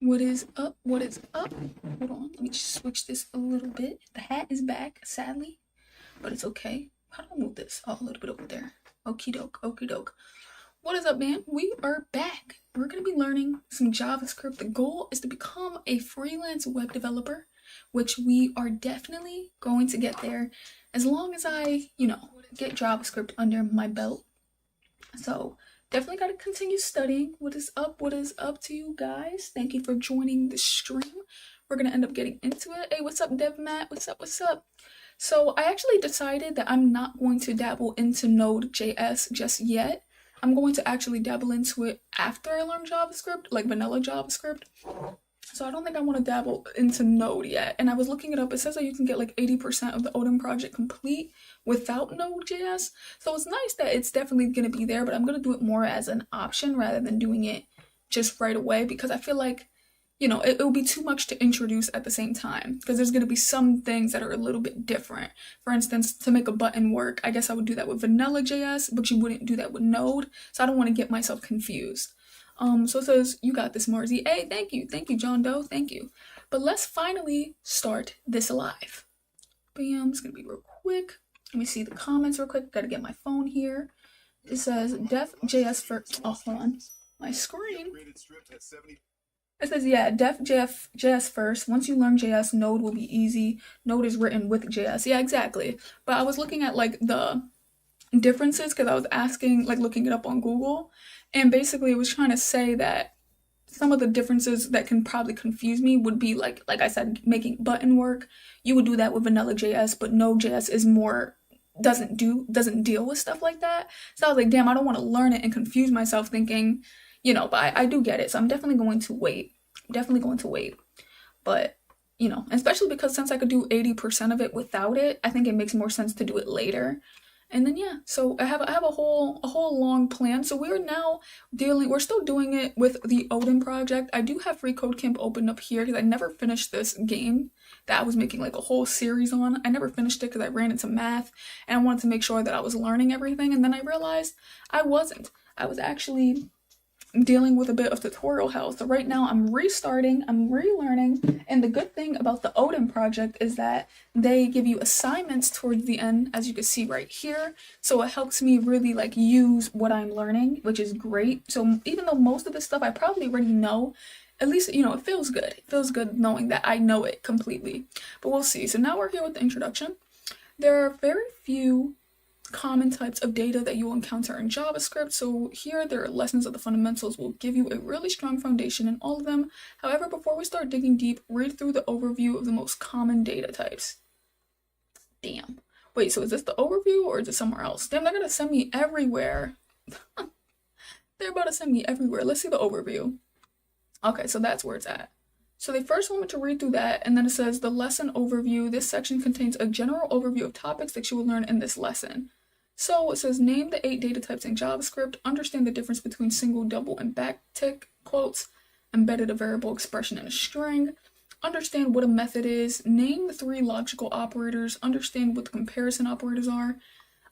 What is up? What is up? Hold on, let me just switch this a little bit. The hat is back, sadly, but it's okay. How do I move this? Oh, a little bit over there. Okie doke, okie doke. What is up, man? We are back. We're going to be learning some JavaScript. The goal is to become a freelance web developer, which we are definitely going to get there as long as I, get JavaScript under my belt. So definitely got to continue studying. What is up? What is up to you guys? Thank you for joining the stream. We're going to end up getting into it. Hey, what's up, Dev Matt? What's up? What's up? So I actually decided that I'm not going to dabble into Node.js just yet. I'm going to actually dabble into it after I learn JavaScript, like vanilla JavaScript. So I don't think I want to dabble into Node yet. And I was looking it up. It says that you can get like 80% of the Odin project complete without Node.js. So it's nice that it's definitely going to be there, but I'm going to do it more as an option rather than doing it just right away, because I feel like, it will be too much to introduce at the same time, because there's going to be some things that are a little bit different. For instance, to make a button work, I guess I would do that with vanilla JS, but you wouldn't do that with Node. So I don't want to get myself confused. So it says, you got this, Marzi. Hey, thank you, John Doe, thank you. But let's finally start this live. Bam, it's gonna be real quick. Let me see the comments real quick. Gotta get my phone here. It says def.js first. Oh, hold on, my screen. It says, yeah, def.js first. Once you learn JS, Node will be easy. Node is written with JS. Yeah, exactly. But I was looking at like the differences because I was asking, like looking it up on Google. And basically it was trying to say that some of the differences that can probably confuse me would be like I said, making button work. You would do that with vanilla JS, but Node.js is more, doesn't deal with stuff like that. So I was like, damn, I don't want to learn it and confuse myself thinking, but I do get it. So I'm definitely going to wait. But, especially because since I could do 80% of it without it, I think it makes more sense to do it later. And then yeah, so I have a whole long plan. So we're still doing it with the Odin project. I do have Free Code Camp open up here because I never finished this game that I was making like a whole series on. I never finished it because I ran into math and I wanted to make sure that I was learning everything, and then I realized I wasn't. I was actually dealing with a bit of tutorial hell. So right now I'm restarting, I'm relearning, and the good thing about the Odin project is that they give you assignments towards the end, as you can see right here. So it helps me really like use what I'm learning, which is great. So even though most of this stuff I probably already know, at least, it feels good. It feels good knowing that I know it completely. But we'll see. So now we're here with the introduction. There are very few common types of data that you will encounter in JavaScript. So here there are lessons of the fundamentals will give you a really strong foundation in all of them. However, before we start digging deep, read through the overview of the most common data types. Damn. Wait, so is this the overview or is it somewhere else? Damn, they're gonna send me everywhere. They're about to send me everywhere. Let's see the overview. Okay, so that's where it's at. So they first want me to read through that, and then it says the lesson overview. This section contains a general overview of topics that you will learn in this lesson. So it says name the 8 data types in JavaScript, understand the difference between single, double, and backtick quotes, embedded a variable expression in a string, understand what a method is, name the 3 logical operators, understand what the comparison operators are.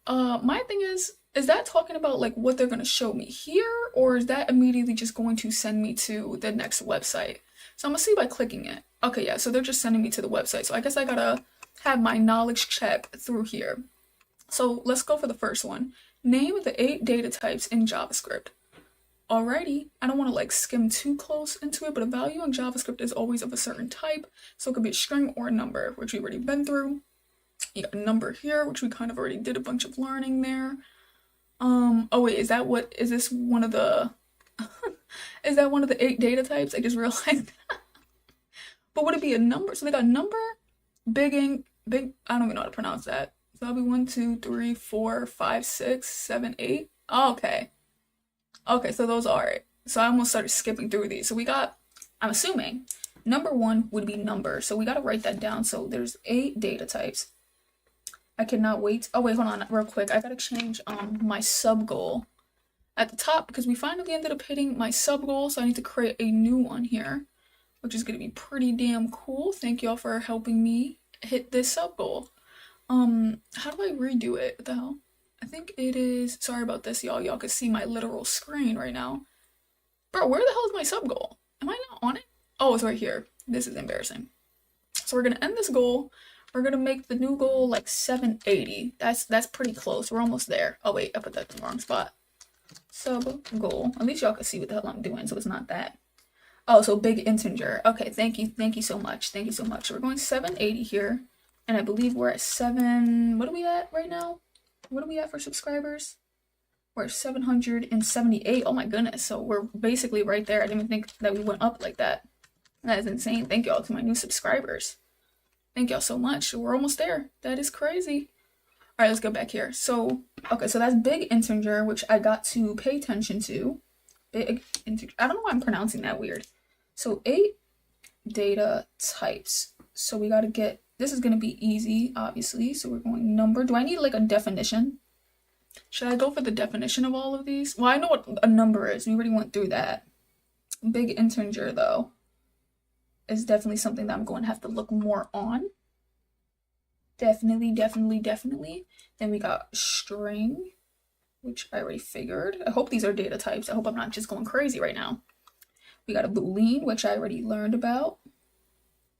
My thing is that talking about like what they're going to show me here, or is that immediately just going to send me to the next website? So I'm gonna see by clicking it. Okay, yeah, so they're just sending me to the website. So I guess I gotta have my knowledge check through here. So let's go for the first one. Name the 8 data types in JavaScript. Alrighty, I don't want to like skim too close into it, but a value in JavaScript is always of a certain type. So it could be a string or a number, which we've already been through. You got a number here, which we kind of already did a bunch of learning there. Oh wait, is this one of the, is that one of the 8 data types? I just realized. But would it be a number? So they got number, big, I don't even know how to pronounce that. So that'll be 1, 2, 3, 4, 5, 6, 7, 8. Oh, okay. Okay, so those are it. So I almost started skipping through these. So we got, I'm assuming, number 1 would be number. So we got to write that down. So there's 8 data types. I cannot wait. Oh, wait, hold on real quick. I got to change my sub goal at the top because we finally ended up hitting my sub goal. So I need to create a new one here, which is going to be pretty damn cool. Thank y'all for helping me hit this sub goal. How do I redo it? What the hell? I think it is, sorry about this, y'all. Y'all can see my literal screen right now. Bro, where the hell is my sub goal? Am I not on it? Oh, it's right here. This is embarrassing. So we're gonna end this goal. We're gonna make the new goal like 780. That's pretty close. We're almost there. Oh wait, I put that in the wrong spot. Sub goal. At least y'all can see what the hell I'm doing, so it's not that. Oh, so big integer. Okay, thank you so much. Thank you so much. So we're going 780 here. And I believe we're at 7, what are we at right now? What are we at for subscribers? We're 778. Oh my goodness. So we're basically right there. I didn't even think that we went up like that. That is insane. Thank y'all to my new subscribers. Thank y'all so much. We're almost there. That is crazy. All right, let's go back here. So, okay, so that's big integer, which I got to pay attention to. Big integer. I don't know why I'm pronouncing that weird. So 8 data types. So we got to get, this is going to be easy, obviously. So we're going number. Do I need like a definition? Should I go for the definition of all of these? Well, I know what a number is. We already went through that. Big integer, though, is definitely something that I'm going to have to look more on. Definitely. Then we got string, which I already figured. I hope these are data types. I hope I'm not just going crazy right now. We got a boolean, which I already learned about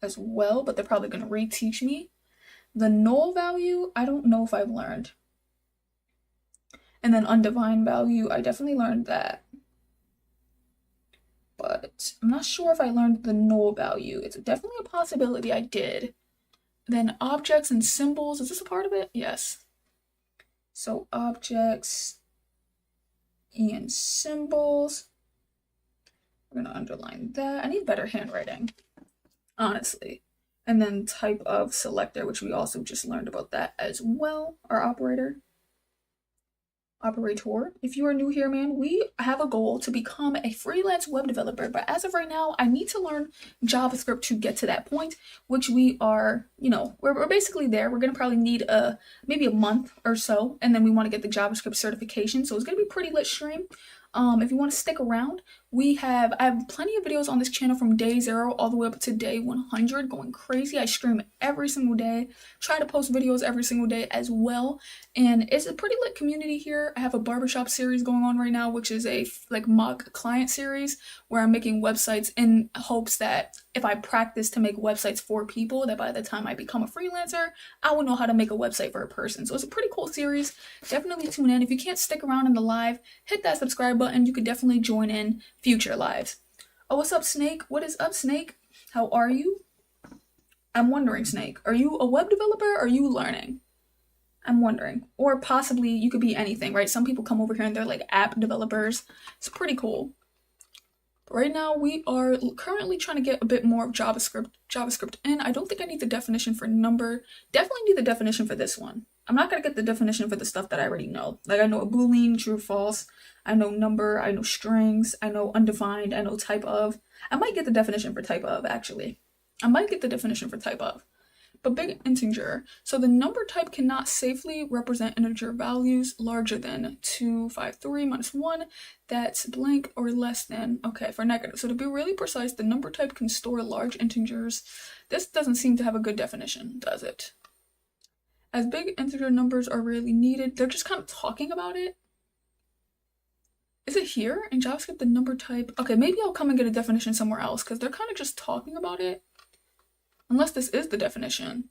as well, but they're probably going to reteach me. The null value, I don't know if I've learned. And then undefined value, I definitely learned that. But I'm not sure if I learned the null value. It's definitely a possibility I did. Then objects and symbols, is this a part of it? Yes. So objects and symbols. We're going to underline that. I need better handwriting, honestly. And then type of selector, which we also just learned about that as well. Our operator. If you are new here, man, we have a goal to become a freelance web developer. But as of right now, I need to learn JavaScript to get to that point, which we are, we're basically there. We're going to probably need maybe a month or so. And then we want to get the JavaScript certification. So it's going to be a pretty lit stream. If you want to stick around, I have plenty of videos on this channel from day 0 all the way up to day 100, going crazy. I stream every single day, try to post videos every single day as well. And it's a pretty lit community here. I have a barbershop series going on right now, which is a mock client series where I'm making websites in hopes that if I practice to make websites for people, that by the time I become a freelancer, I will know how to make a website for a person. So it's a pretty cool series. Definitely tune in. If you can't stick around in the live, hit that subscribe button. You could definitely join in future lives. Oh, what's up, Snake? What is up, Snake? How are you? I'm wondering, Snake, are you a web developer or are you learning? I'm wondering. Or possibly you could be anything, right? Some people come over here and they're like app developers. It's pretty cool. But right now we are currently trying to get a bit more of JavaScript in. I don't think I need the definition for number. Definitely need the definition for this one. I'm not going to get the definition for the stuff that I already know. Like I know a boolean, true, false. I know number. I know strings. I know undefined. I know type of. I might get the definition for type of, actually. I might get the definition for type of. But big integer. So the number type cannot safely represent integer values larger than 253 minus 1 that's blank or less than, okay, for negative. So to be really precise, the number type can store large integers. This doesn't seem to have a good definition, does it? As big integer numbers are really needed, they're just kind of talking about it. Is it here in JavaScript, the number type? Okay, maybe I'll come and get a definition somewhere else because they're kind of just talking about it. Unless this is the definition.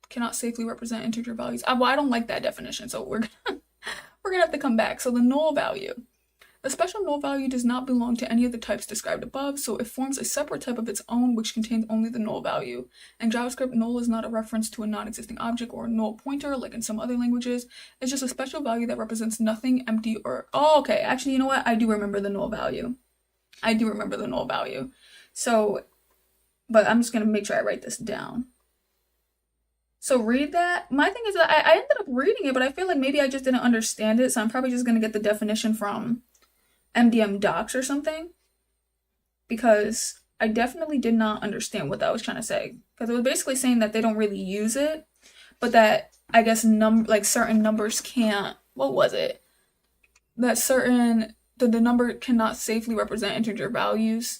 Cannot safely represent integer values. Well, I don't like that definition, so we're gonna have to come back. So the null value. The special null value does not belong to any of the types described above, so it forms a separate type of its own which contains only the null value. In JavaScript, null is not a reference to a non-existing object or a null pointer like in some other languages. It's just a special value that represents nothing, empty, or... Oh, okay. Actually, you know what? I do remember the null value. So... But I'm just going to make sure I write this down. So read that. My thing is that I ended up reading it, but I feel like maybe I just didn't understand it. So I'm probably just going to get the definition from MDM docs or something. Because I definitely did not understand what that was trying to say. Because it was basically saying that they don't really use it. But that, I guess, certain numbers can't... What was it? That the number cannot safely represent integer values.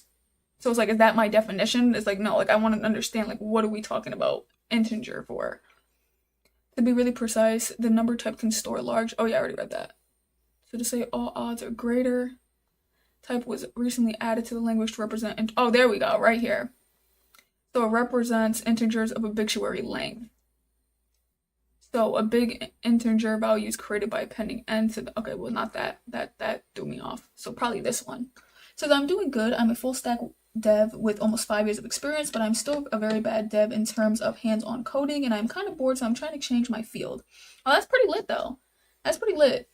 So it's like, is that my definition? It's like, no, like I want to understand, like, what are we talking about integer for? To be really precise, the number type can store large. Oh yeah, I already read that. So to say all odds are greater type was recently added to the language to represent, oh, there we go, right here. So it represents integers of obituary length. So a big integer value is created by appending n to the, okay, well, not that. That threw me off. So probably this one. So I'm doing good. I'm a full stack dev with almost 5 years of experience, but I'm still a very bad dev in terms of hands-on coding, and I'm kind of bored, so I'm trying to change my field. Oh, that's pretty lit, though. That's pretty lit.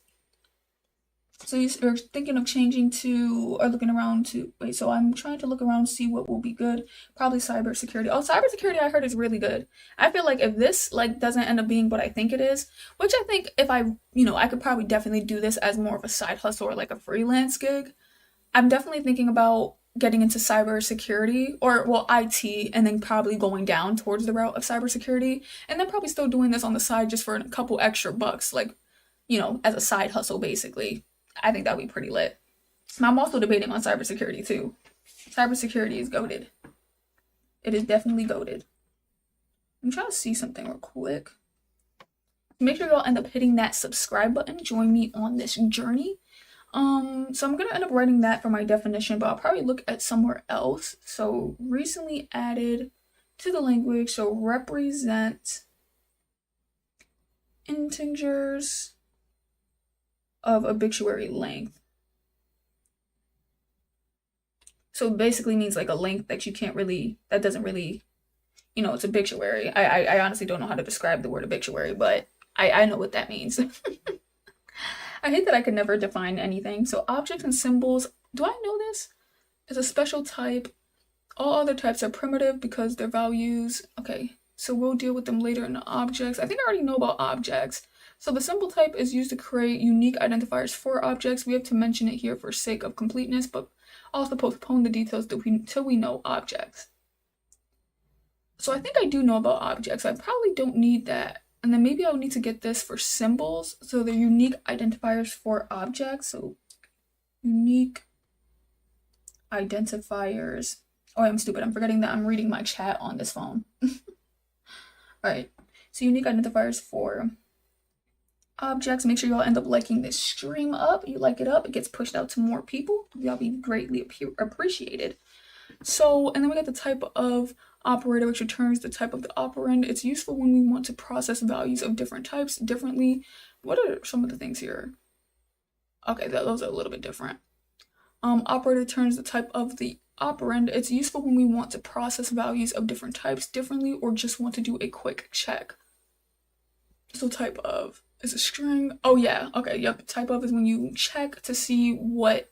So you're thinking of changing to, or looking around to, wait, so I'm trying to look around, see what will be good. Probably cybersecurity. Oh, cybersecurity I heard is really good. I feel like if this doesn't end up being what I think it is, which I think if I could probably definitely do this as more of a side hustle or like a freelance gig. I'm definitely thinking about getting into cybersecurity or, well, IT, and then probably going down towards the route of cybersecurity, and then probably still doing this on the side just for a couple extra bucks, as a side hustle, basically. I think that would be pretty lit. I'm also debating on cybersecurity too. Cybersecurity is goated. It is definitely goated. I'm trying to see something real quick. Make sure y'all end up hitting that subscribe button. Join me on this journey. So I'm gonna end up writing that for my definition, but I'll probably look at somewhere else. So recently added to the language, so represent integers of obituary length. So basically means like a length that you can't really, that doesn't really, it's obituary. I honestly don't know how to describe the word obituary, but I know what that means. I hate that I could never define anything. So objects and symbols, do I know this? Is a special type. All other types are primitive because their values, okay, so we'll deal with them later in the objects. I think I already know about objects. So the symbol type is used to create unique identifiers for objects. We have to mention it here for sake of completeness, but also postpone the details till we know objects. So I think I do know about objects. I probably don't need that. And then maybe I'll need to get this for symbols. So they're unique identifiers for objects. So unique identifiers. Oh, I'm stupid. I'm forgetting that I'm reading my chat on this phone. All right. So unique identifiers for objects. Make sure y'all end up liking this stream up. You like it up, it gets pushed out to more people. Y'all be greatly appreciated. So, and then we got the type of operator, which returns the type of the operand. It's useful when we want to process values of different types differently. What are some of the things here? Okay, those are a little bit different. Operator returns the type of the operand. It's useful when we want to process values of different types differently or just want to do a quick check. So type of is a string. Oh yeah, okay, yep. Type of is when you check to see what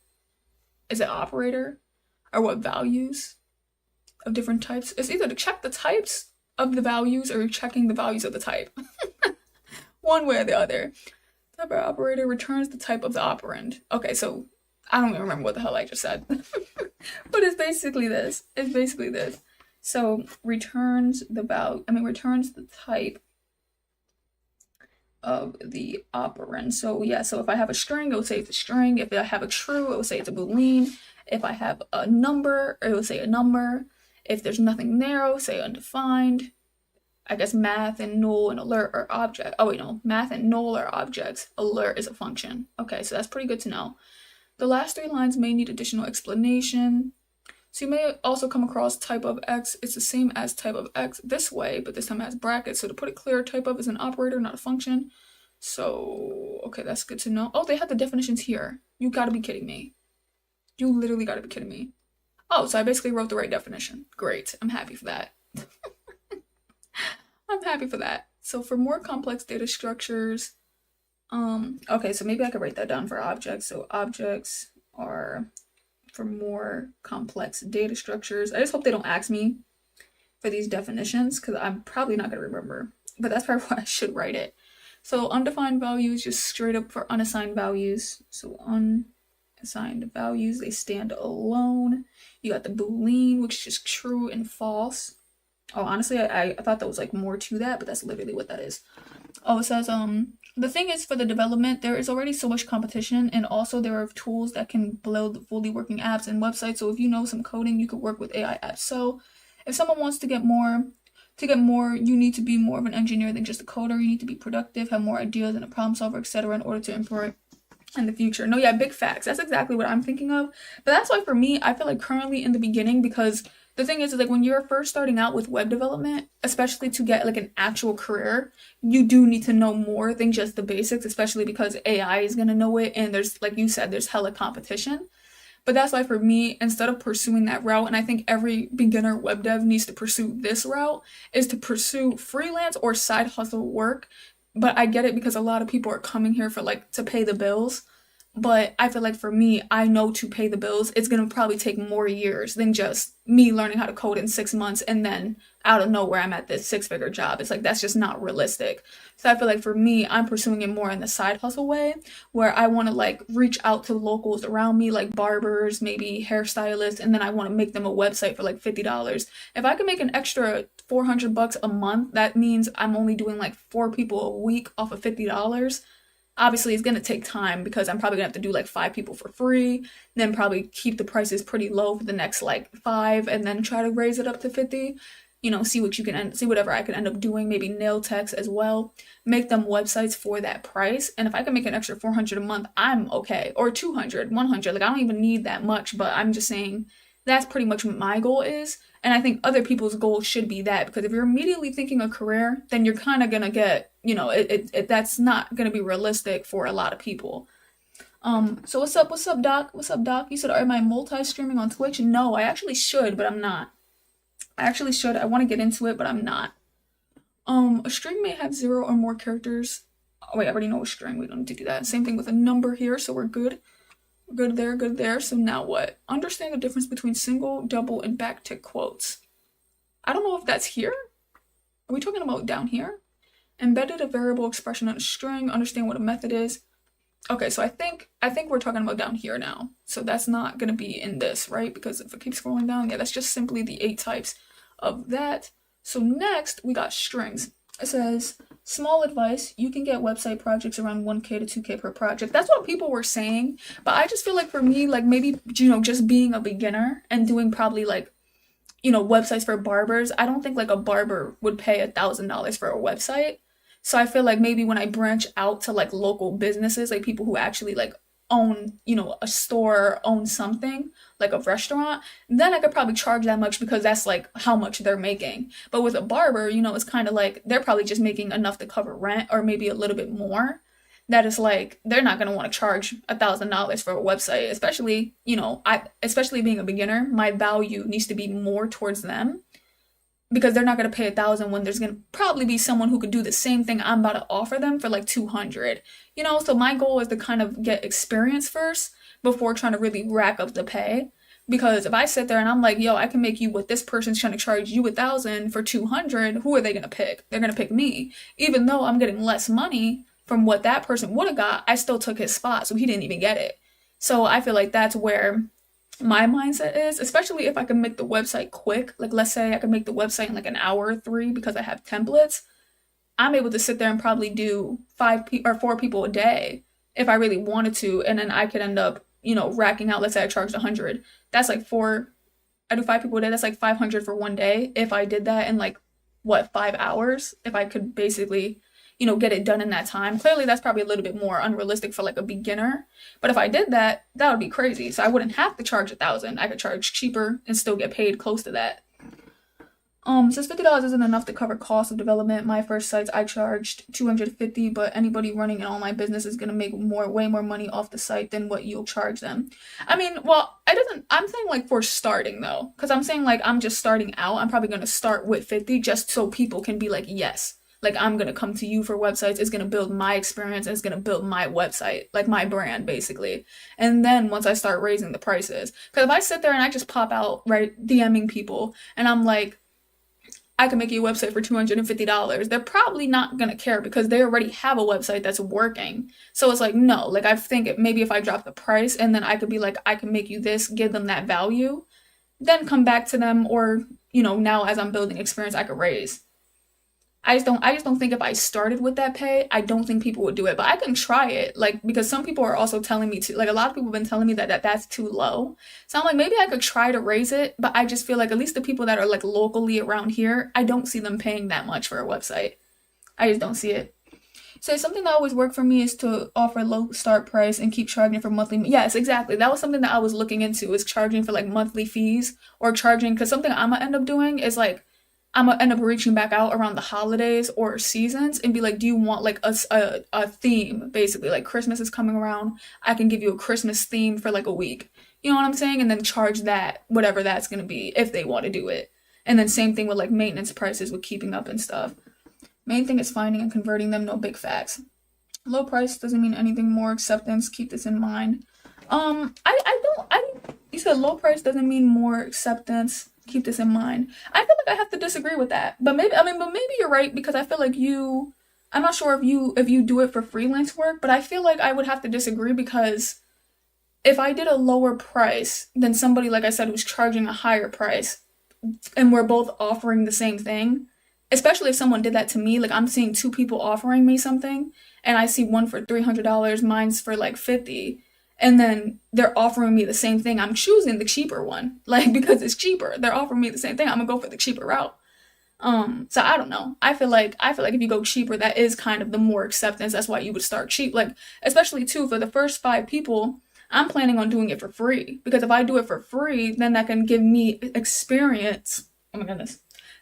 is an operator or what values of different types. It's either to check the types of the values or you're checking the values of the type. One way or the other. Type of operator returns the type of the operand. Okay, so I don't even remember what the hell I just said. But it's basically this. So returns the value, returns the type of the operand. So yeah, so if I have a string, it will say it's a string. If I have a true, it will say it's a boolean. If I have a number, it will say a number. If there's nothing there, it will say undefined. I guess math and null and alert are objects. Oh wait, no, math and null are objects. Alert is a function. Okay, so that's pretty good to know. The last 3 lines may need additional explanation. So you may also come across type of X. It's the same as type of X this way, but this time it has brackets. So to put it clear, type of is an operator, not a function. So, okay, that's good to know. Oh, they have the definitions here. You gotta be kidding me. You literally gotta be kidding me. Oh, so I basically wrote the right definition. Great. I'm happy for that. I'm happy for that. So for more complex data structures, okay, so maybe I could write that down for objects. So objects are for more complex data structures. I just hope they don't ask me for these definitions because I'm probably not going to remember, but that's probably why I should write it. So undefined values, just straight up for unassigned values. So unassigned values, they stand alone. You got the boolean, which is just true and false. Oh, honestly, I thought there was like more to that, but that's literally what that is. Oh, it says, the thing is for the development, there is already so much competition, and also there are tools that can build fully working apps and websites. So if you know some coding, you could work with AI apps. So if someone wants to get more, you need to be more of an engineer than just a coder. You need to be productive, have more ideas and a problem solver, etc. in order to in the future. No, yeah, big facts. That's exactly what I'm thinking of. But that's why for me, I feel like currently in the beginning, because the thing is like when you're first starting out with web development, especially to get like an actual career, you do need to know more than just the basics, especially because AI is going to know it and there's like you said there's hella competition. But that's why for me, instead of pursuing that route, and I think every beginner web dev needs to pursue this route, is to pursue freelance or side hustle work. But I get it because a lot of people are coming here for like to pay the bills. But I feel like for me, I know to pay the bills, it's gonna probably take more years than just me learning how to code in 6 months and then out of nowhere I'm at this six-figure job. It's like that's just not realistic. So I feel like for me, I'm pursuing it more in the side hustle way, where I want to like reach out to locals around me, like barbers, maybe hairstylists, and then I want to make them a website for like $50. If I can make an extra $400 a month, that means I'm only doing like 4 people a week off of $50. Obviously, it's gonna take time because I'm probably gonna have to do like 5 people for free, then probably keep the prices pretty low for the next like five, and then try to raise it up to 50. See what you can see whatever I can end up doing. Maybe nail techs as well. Make them websites for that price, and if I can make an extra 400 a month, I'm okay. Or 200, 100. Like I don't even need that much, but I'm just saying that's pretty much what my goal is. And I think other people's goals should be that, because if you're immediately thinking a career, then you're kind of gonna get, that's not gonna be realistic for a lot of people. So what's up, Doc? What's up, Doc? You said, am I multi-streaming on Twitch? No, I actually should, but I'm not. I actually should. I want to get into it, but I'm not. A string may have 0 or more characters. Oh wait, I already know a string. We don't need to do that. Same thing with a number here, so we're good. Good there, good there. So now what? Understand the difference between single, double, and backtick quotes. I don't know if that's here. Are we talking about down here? Embedded a variable expression in a string. Understand what a method is. Okay, so I think we're talking about down here now. So that's not gonna be in this, right? Because if I keep scrolling down, yeah, that's just simply the 8 types of that. So next we got strings. It says, small advice, you can get website projects around 1K to 2K per project. That's what people were saying. But I just feel like for me, like maybe, just being a beginner and doing probably like, websites for barbers, I don't think like a barber would pay $1,000 for a website. So I feel like maybe when I branch out to like local businesses, like people who actually like own, a store, own something like a restaurant, then I could probably charge that much because that's like how much they're making. But with a barber, it's kind of like they're probably just making enough to cover rent or maybe a little bit more. That is like they're not going to want to charge $1,000 for a website, especially, especially being a beginner, my value needs to be more towards them, because they're not going to pay 1,000 when there's going to probably be someone who could do the same thing I'm about to offer them for like 200. So my goal is to kind of get experience first before trying to really rack up the pay. Because if I sit there and I'm like, yo, I can make you what this person's trying to charge you 1,000 for 200, who are they going to pick? They're going to pick me. Even though I'm getting less money from what that person would have got, I still took his spot, so he didn't even get it. So I feel like that's where my mindset is, especially if I can make the website quick. Like let's say I can make the website in like an hour or 3 because I have templates. I'm able to sit there and probably do 4 people a day if I really wanted to, and then I could end up, racking out. Let's say I charged 100. That's like I do 5 people a day. That's like 500 for one day. If I did that in like 5 hours, if I could basically, get it done in that time. Clearly that's probably a little bit more unrealistic for like a beginner. But if I did that, that would be crazy. So I wouldn't have to charge 1,000. I could charge cheaper and still get paid close to that. Since $50 isn't enough to cover cost of development, my first sites I charged $250, but anybody running an online business is gonna make way more money off the site than what you'll charge them. I mean, well, I'm saying like for starting though, because I'm saying like I'm just starting out. I'm probably gonna start with 50 just so people can be like, yes, like I'm gonna come to you for websites. It's gonna build my experience and it's gonna build my website, like my brand basically. And then once I start raising the prices, because if I sit there and I just pop out, right, DMing people and I'm like, I can make you a website for $250, they're probably not going to care because they already have a website that's working. So it's like, no, like I think maybe if I drop the price and then I could be like, I can make you this, give them that value, then come back to them, or, now as I'm building experience, I could raise. I just don't think if I started with that pay, I don't think people would do it. But I can try it, like, because some people are also telling me to, like, a lot of people have been telling me that that's too low. So I'm like, maybe I could try to raise it, but I just feel like at least the people that are like locally around here, I don't see them paying that much for a website. I just don't see it. So something that always worked for me is to offer low start price and keep charging for monthly. Yes, exactly. That was something that I was looking into, is charging for like monthly fees, or charging, because something I'm gonna end up doing is like I'm gonna end up reaching back out around the holidays or seasons and be like, do you want like a theme, basically, like Christmas is coming around, I can give you a Christmas theme for like a week. You know what I'm saying? And then charge that, whatever that's gonna be, if they want to do it. And then same thing with like maintenance prices with keeping up and stuff. Main thing is finding and converting them, no big facts. Low price doesn't mean anything, more acceptance, keep this in mind. You said low price doesn't mean more acceptance, keep this in mind. I feel like I have to disagree with that. But maybe you're right, because I feel like I'm not sure if you do it for freelance work, but I feel like I would have to disagree, because if I did a lower price than somebody, like I said, who's charging a higher price, and we're both offering the same thing, especially if someone did that to me, like I'm seeing two people offering me something, and I see one for $300, mine's for like 50, and then they're offering me the same thing, I'm choosing the cheaper one, like, because it's cheaper. They're offering me the same thing, I'm gonna go for the cheaper route. So I don't know. I feel like if you go cheaper, that is kind of the more acceptance. That's why you would start cheap. Like, especially too, for the first 5 people, I'm planning on doing it for free. Because if I do it for free, then that can give me experience. Oh my goodness.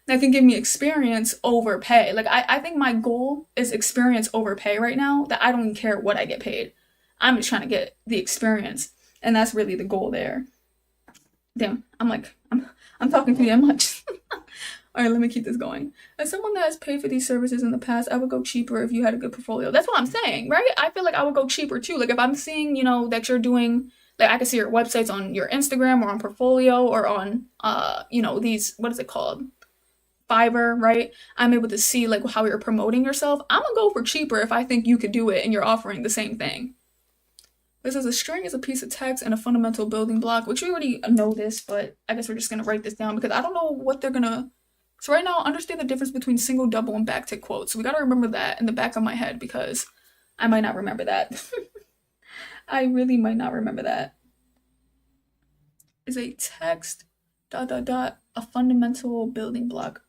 That can give me experience over pay. Like, I think my goal is experience over pay right now, that I don't even care what I get paid. I'm just trying to get the experience. And that's really the goal there. Damn, I'm talking to you that much. All right, let me keep this going. As someone that has paid for these services in the past, I would go cheaper if you had a good portfolio. That's what I'm saying, right? I feel like I would go cheaper too. Like, if I'm seeing, that you're doing, like, I can see your websites on your Instagram or on Portfolio or on, these, what is it called? Fiverr, right? I'm able to see like how you're promoting yourself. I'm gonna go for cheaper if I think you could do it and you're offering the same thing. This is a string is a piece of text and a fundamental building block, which we already know this, but I guess we're just gonna write this down because I don't know what they're gonna. So right now, understand the difference between single, double, and backtick quotes. So we gotta remember that in the back of my head, because I might not remember that. I really might not remember that. Is a text dot dot dot a fundamental building block.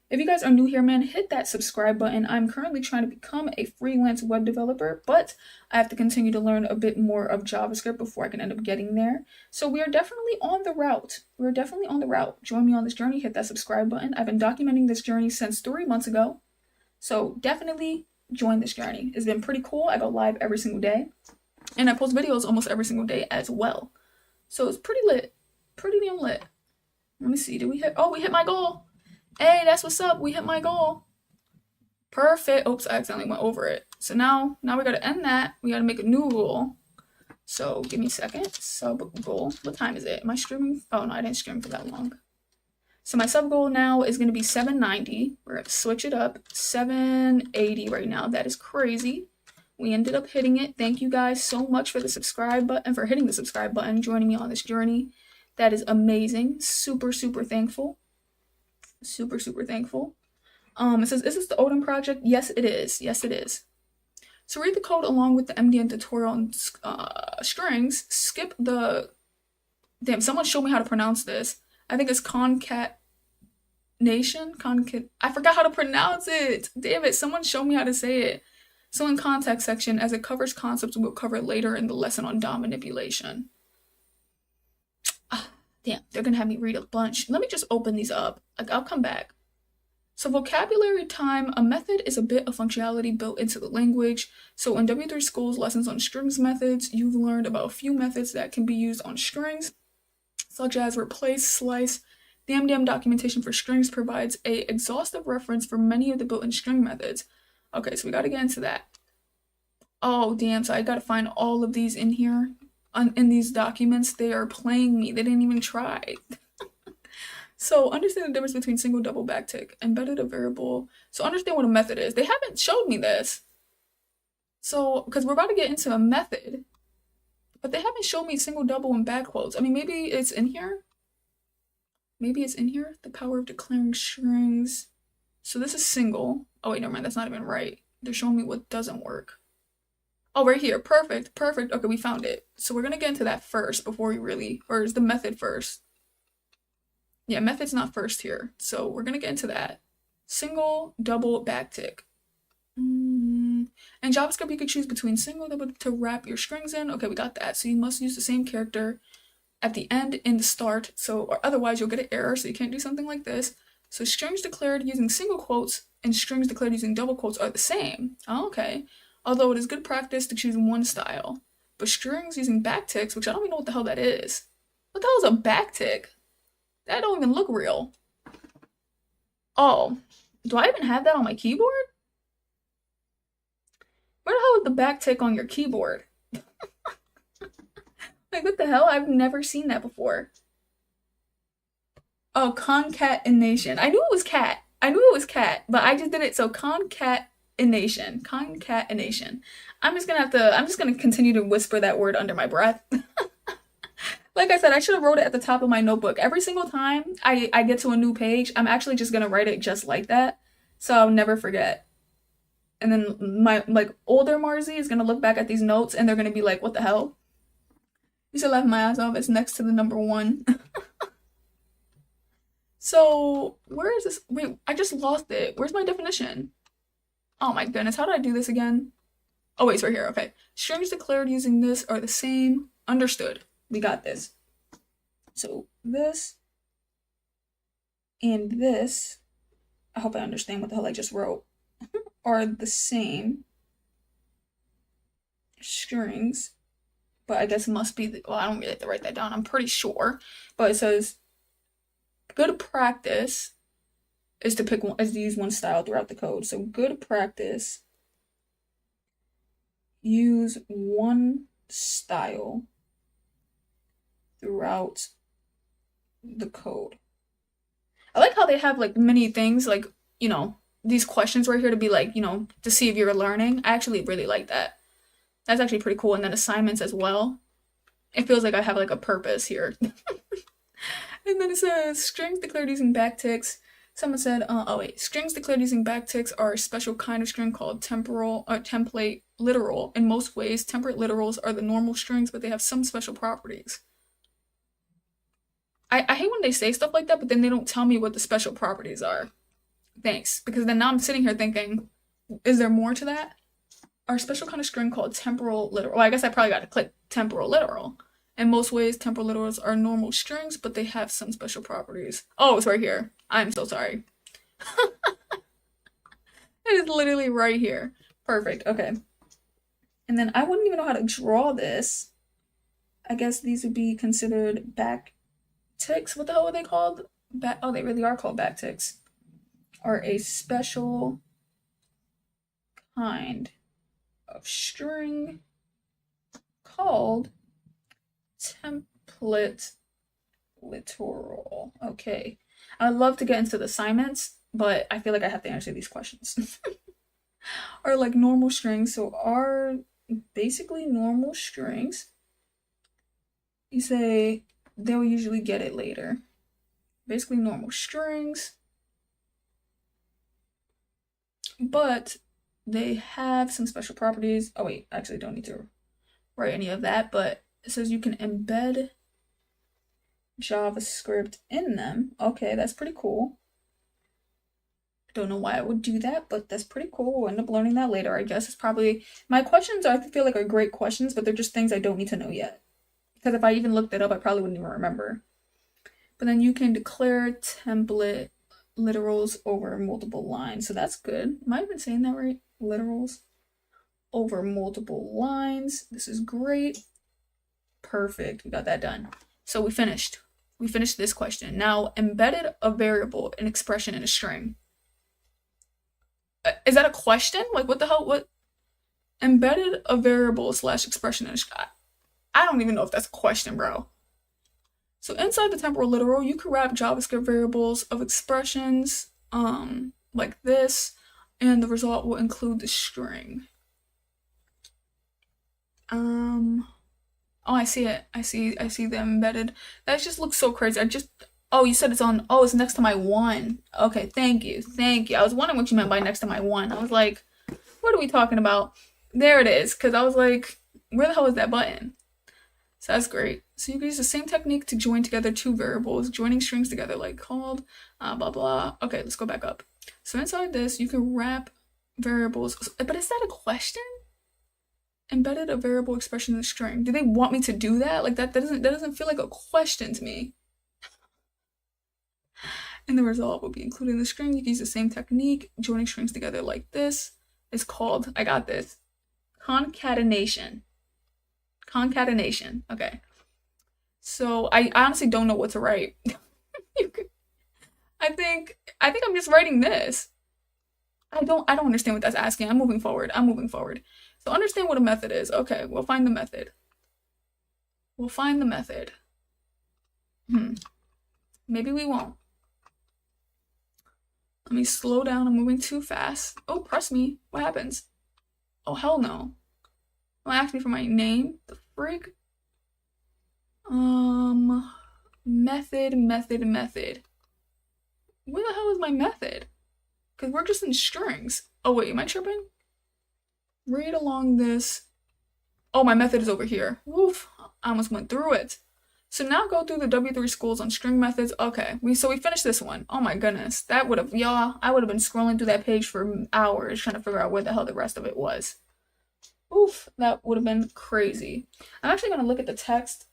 If you guys are new here, man, hit that subscribe button. I'm currently trying to become a freelance web developer, but I have to continue to learn a bit more of JavaScript before I can end up getting there. So we are definitely on the route. We're definitely on the route. Join me on this journey. Hit that subscribe button. I've been documenting this journey since 3 months ago. So definitely join this journey. It's been pretty cool. I go live every single day. And I post videos almost every single day as well. So it's pretty lit. Pretty damn lit. Let me see. Did we hit? Oh, we hit my goal. Hey, that's what's up. We hit my goal. Perfect. Oops, I accidentally went over it. So now we gotta end that. We gotta make a new goal. So give me a second. Sub goal. What time is it? Am I streaming? Oh no, I didn't stream for that long. So my sub goal now is gonna be 790. We're gonna switch it up. 780 right now. That is crazy. We ended up hitting it. Thank you guys so much for the subscribe button, for hitting the subscribe button, joining me on this journey. That is amazing. Super, super thankful. Super, super thankful. It says, is this the Odin project? Yes, it is. Yes, it is. So read the code along with the MDN tutorial on strings. Skip the... Damn, someone show me how to pronounce this. I think it's concatenation? I forgot how to pronounce it. Damn it, someone show me how to say it. So in context section, as it covers concepts we'll cover later in the lesson on DOM manipulation. Damn, they're gonna have me read a bunch. Let me just open these up. I'll come back. So vocabulary time, a method is a bit of functionality built into the language. So in W3 School's lessons on strings methods, you've learned about a few methods that can be used on strings, such as replace, slice. The MDM documentation for strings provides a exhaustive reference for many of the built-in string methods. Okay, so we gotta get into that. Oh, damn, so I gotta find all of these in here. In these documents. They are playing me. They didn't even try. So understand the difference between single, double, backtick. Embedded a variable. So understand what a method is. They haven't showed me this. So, because we're about to get into a method, but they haven't shown me single, double, and back quotes. I mean, maybe it's in here. Maybe it's in here. The power of declaring strings. So this is single. Oh wait, never mind. That's not even right. They're showing me what doesn't work. Oh, right here. Perfect. Perfect. Okay, we found it. So we're going to get into that first before we really, or is the method first? Yeah, method's not first here. So we're going to get into that. Single, double, backtick. In JavaScript, you can choose between single to wrap your strings in. Okay, we got that. So you must use the same character at the end and the start. So, or otherwise you'll get an error. So you can't do something like this. So strings declared using single quotes and strings declared using double quotes are the same. Oh, okay. Although it is good practice to choose one style. But strings using backticks, which I don't even know what the hell that is. What the hell is a backtick? That don't even look real. Oh, do I even have that on my keyboard? Where the hell is the backtick on your keyboard? Like, what the hell? I've never seen that before. Oh, concatenation. I knew it was cat. I knew it was cat, but I just did it. So concatenation. Concatenation. I'm just gonna continue to whisper that word under my breath. Like I said, I should have wrote it at the top of my notebook. Every single time I get to a new page, I'm actually just gonna write it just like that. So I'll never forget. And then my older Marzi is gonna look back at these notes and they're gonna be like, what the hell? You should laugh my ass off. It's next to the number 1. So where is this? Wait, I just lost it. Where's my definition? Oh my goodness, how did I do this again? Oh wait, it's right here. Okay. Strings declared using this are the same. Understood. We got this. So this and this, I hope I understand what the hell I just wrote, are the same strings, but I guess it must be, well, I don't really have to write that down. I'm pretty sure, but it says good practice is to use one style throughout the code. So good practice, use one style throughout the code. I like how they have like many things, like, these questions right here to be like, to see if you're learning. I actually really like that. That's actually pretty cool. And then assignments as well. It feels like I have like a purpose here. And then it says strings declared using backticks. Someone said, strings declared using backticks are a special kind of string called template literal. In most ways, template literals are the normal strings, but they have some special properties. I hate when they say stuff like that, but then they don't tell me what the special properties are. Thanks, because then now I'm sitting here thinking, is there more to that? Our special kind of string called temporal literal. Well, I guess I probably got to click temporal literal. In most ways, temporal literals are normal strings, but they have some special properties. Oh, it's right here. I'm so sorry. It is literally right here. Perfect. Okay. And then I wouldn't even know how to draw this. I guess these would be considered backticks. What the hell are they called? Oh, they really are called backticks. Are a special kind of string called template literal. Okay. I'd love to get into the assignments, but I feel like I have to answer these questions. Are like normal strings, so are basically normal strings. You say they'll usually get it later. Basically normal strings, but they have some special properties. Oh wait, I actually don't need to write any of that, but it says you can embed JavaScript in them. Okay, that's pretty cool. Don't know why I would do that, but that's pretty cool. We'll end up learning that later, I guess. It's probably, my questions I feel like are great questions, but they're just things I don't need to know yet. Because if I even looked it up, I probably wouldn't even remember. But then you can declare template literals over multiple lines. So that's good. Am I even saying that right? Literals over multiple lines. This is great. Perfect. We got that done. So we finished. We finished this question. Now, embedded a variable, an expression in a string. Is that a question? Like, what the hell? What? Embedded a variable / expression in a string. I don't even know if that's a question, bro. So inside the temporal literal, you can wrap JavaScript variables of expressions like this, and the result will include the string. Oh, I see it. I see them embedded. That just looks so crazy. Oh, you said it's on, oh, it's next to my 1. Okay, thank you. I was wondering what you meant by next to my 1. I was like, what are we talking about? There it is, because I was like, where the hell is that button? So that's great. So you can use the same technique to join together two variables, joining strings together like called, blah, blah. Okay, let's go back up. So inside this, you can wrap variables. But is that a question? Embedded a variable expression in the string. Do they want me to do that? Like that doesn't feel like a question to me. And the result will be included in the string. You can use the same technique. Joining strings together like this is called, I got this, concatenation. Concatenation. Okay. So I honestly don't know what to write. I think I'm just writing this. I don't understand what that's asking. I'm moving forward. So understand what a method is. Okay, we'll find the method. Maybe we won't. Let me slow down. I'm moving too fast. Oh, press me. What happens? Oh, hell no. Don't ask me for my name. The frig? Method. Where the hell is my method? Because we're just in strings. Oh, wait, am I tripping? Read along this. Oh, my method is over here. Woof. I almost went through it. So now go through the W3 schools on string methods. Okay, we finished this one. Oh my goodness. That would have, y'all, I would have been scrolling through that page for hours trying to figure out where the hell the rest of it was. Oof, that would have been crazy. I'm actually going to look at the text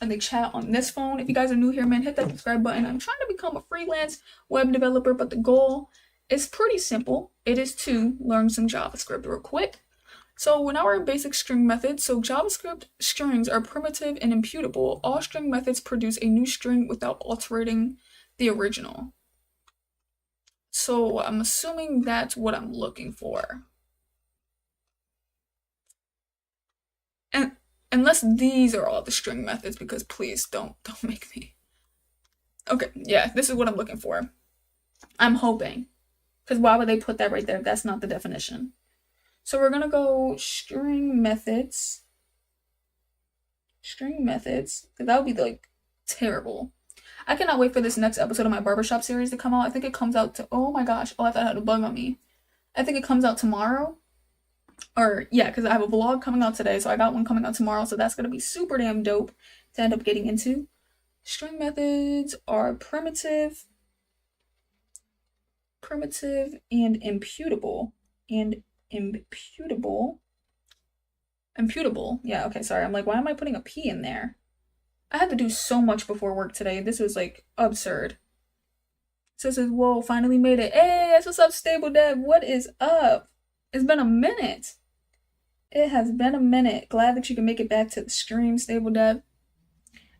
and the chat on this phone. If you guys are new here, man, hit that subscribe button. I'm trying to become a freelance web developer, but the goal is pretty simple. It is to learn some JavaScript real quick. So now we're in basic string methods. So JavaScript strings are primitive and imputable. All string methods produce a new string without altering the original. So I'm assuming that's what I'm looking for. And unless these are all the string methods, because please don't make me. Okay, yeah, this is what I'm looking for. I'm hoping. Because why would they put that right there if that's not the definition? So we're going to go string methods. Because that would be like terrible. I cannot wait for this next episode of my barbershop series to come out. I think it comes out to, oh my gosh. Oh, I thought I had a bug on me. I think it comes out tomorrow. Or yeah, because I have a vlog coming out today. So I got one coming out tomorrow. So that's going to be super damn dope to end up getting into. String methods are primitive and imputable. Imputable. Yeah, okay, sorry. I'm like, why am I putting a P in there? I had to do so much before work today. This was like absurd. So it says, whoa, finally made it. Hey, that's what's up, Stable Dev. What is up? It's been a minute. It has been a minute. Glad that you can make it back to the stream, Stable Dev.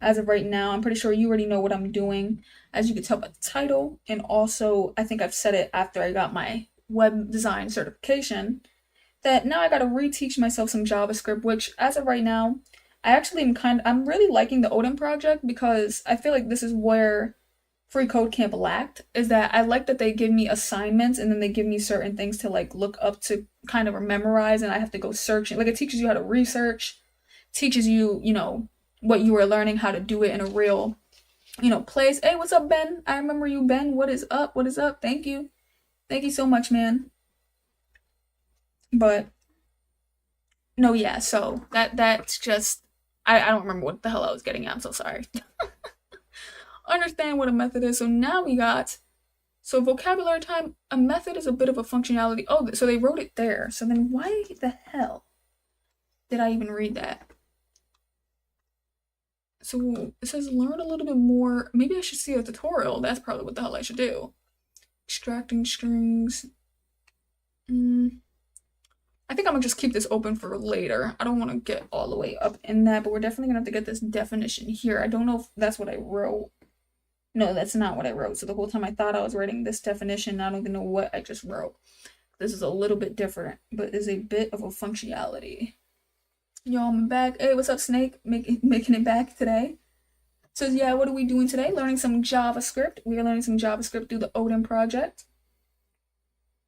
As of right now, I'm pretty sure you already know what I'm doing. As you can tell by the title. And also, I think I've said it after I got my web design certification, that now I gotta reteach myself some JavaScript, which as of right now, I actually I'm really liking the Odin project because I feel like this is where Free Code Camp lacked, is that I like that they give me assignments and then they give me certain things to like look up to kind of memorize, and I have to go search. Like it teaches you how to research, teaches you, what you were learning, how to do it in a real, place. Hey, what's up, Ben? I remember you, Ben. What is up? Thank you. Thank you so much, man. But no, yeah, so that's just I don't remember what the hell I was getting at. I'm so sorry. Understand what a method is. So now we got vocabulary time. A method is a bit of a functionality. Oh, so they wrote it there. So then why the hell did I even read that? So it says learn a little bit more. Maybe I should see a tutorial. That's probably what the hell I should do. Extracting strings. I think I'm gonna just keep this open for later. I don't want to get all the way up in that, but we're definitely gonna have to get this definition here. I don't know if that's what I wrote. No, that's not what I wrote. So the whole time I thought I was writing this definition, I don't even know what I just wrote. This is a little bit different, but is a bit of a functionality. Y'all, I'm back. Hey, what's up, Snake? Making it back today. So yeah, what are we doing today? Learning some JavaScript. We are learning some JavaScript through the Odin project.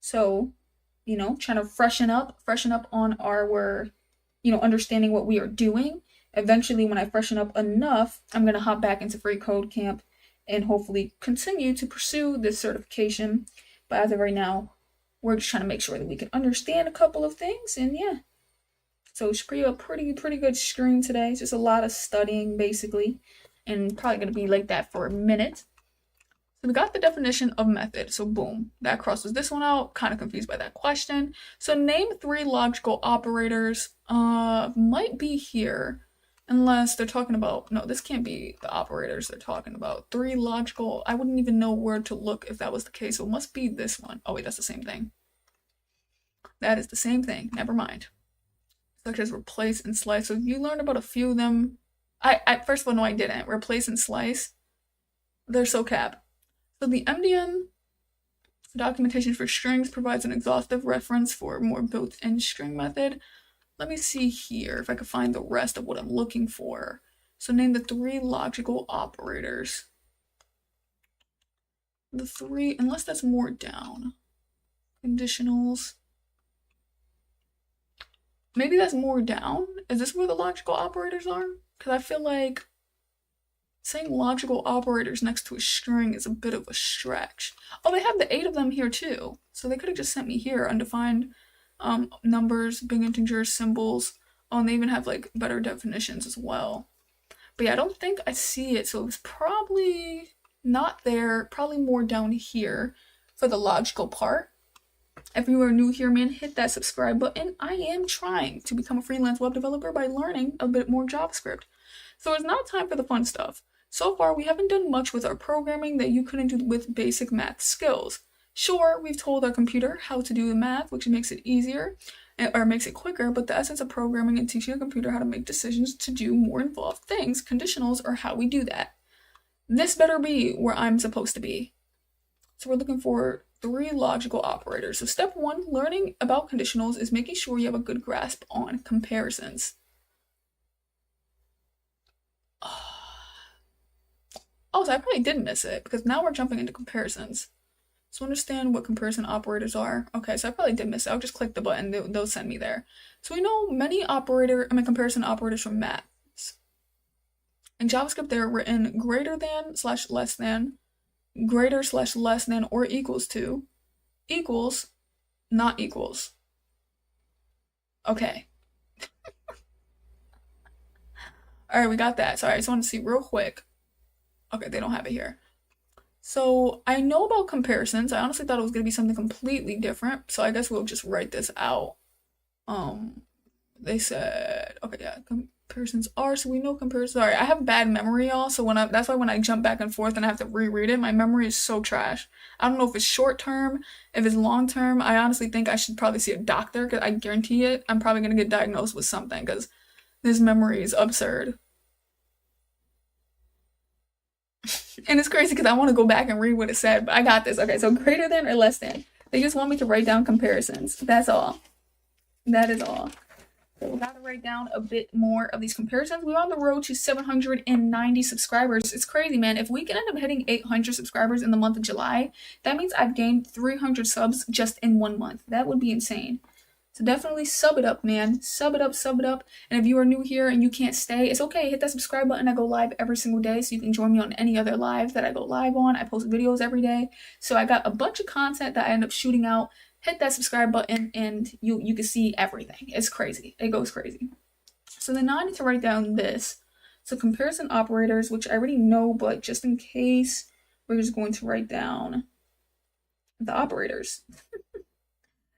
So, trying to freshen up on our, understanding what we are doing. Eventually, when I freshen up enough, I'm going to hop back into Free Code Camp and hopefully continue to pursue this certification. But as of right now, we're just trying to make sure that we can understand a couple of things. And yeah, so it's a pretty good stream today. It's just a lot of studying, basically. And probably going to be like that for a minute. So we got the definition of method. So boom, that crosses this one out. Kind of confused by that question. So name 3 logical operators. Might be here. Unless they're talking about, no, this can't be the operators they're talking about. 3 logical, I wouldn't even know where to look if that was the case. So it must be this one. Oh wait, that's the same thing. That is the same thing. Never mind. Such as replace and slice. So you learned about a few of them. I first of all, no, I didn't. Replace and slice. They're so cap. So the MDN documentation for strings provides an exhaustive reference for a more built-in string method. Let me see here if I can find the rest of what I'm looking for. So name the 3 logical operators. The 3, unless that's more down. Conditionals. Maybe that's more down? Is this where the logical operators are? Because I feel like saying logical operators next to a string is a bit of a stretch. Oh, they have the 8 of them here too. So they could have just sent me here undefined numbers, big integers, symbols. Oh, and they even have like better definitions as well. But yeah, I don't think I see it. So it's probably not there. Probably more down here for the logical part. If you are new here, man, hit that subscribe button. I am trying to become a freelance web developer by learning a bit more JavaScript. So it's now time for the fun stuff. So far, we haven't done much with our programming that you couldn't do with basic math skills. Sure, we've told our computer how to do the math, which makes it easier, or makes it quicker, but the essence of programming and teaching a computer how to make decisions to do more involved things, conditionals, are how we do that. This better be where I'm supposed to be. So we're looking for 3 logical operators. So step 1, learning about conditionals is making sure you have a good grasp on comparisons. Oh, so I probably did miss it, because now we're jumping into comparisons. So understand what comparison operators are. Okay, so I probably did miss it. I'll just click the button, they'll send me there. So we know many comparison operators from maths. In JavaScript, they're written greater than / less than, greater / less than or equals to, equals, not equals. Okay. Alright, we got that. Sorry, I just want to see real quick. Okay, they don't have it here. So I know about comparisons. I honestly thought it was going to be something completely different. So I guess we'll just write this out. They said, okay, yeah, comparisons are, so we know comparisons. Sorry, I have bad memory, y'all. So that's why when I jump back and forth and I have to reread it, my memory is so trash. I don't know if it's short term, if it's long term. I honestly think I should probably see a doctor, because I guarantee it, I'm probably going to get diagnosed with something, because this memory is absurd. And it's crazy because I want to go back and read what it said, but I got this. Okay, so greater than or less than. They just want me to write down comparisons. That's all. That is all. So we gotta write down a bit more of these comparisons. We're on the road to 790 subscribers. It's crazy, man. If we can end up hitting 800 subscribers in the month of July, that means I've gained 300 subs just in 1 month. That would be insane. So definitely sub it up, man. Sub it up, sub it up. And if you are new here and you can't stay, it's okay. Hit that subscribe button. I go live every single day, so you can join me on any other live that I go live on. I post videos every day. So I got a bunch of content that I end up shooting out. Hit that subscribe button and you can see everything. It's crazy. It goes crazy. So then now I need to write down this. So comparison operators, which I already know, but just in case, we're just going to write down the operators.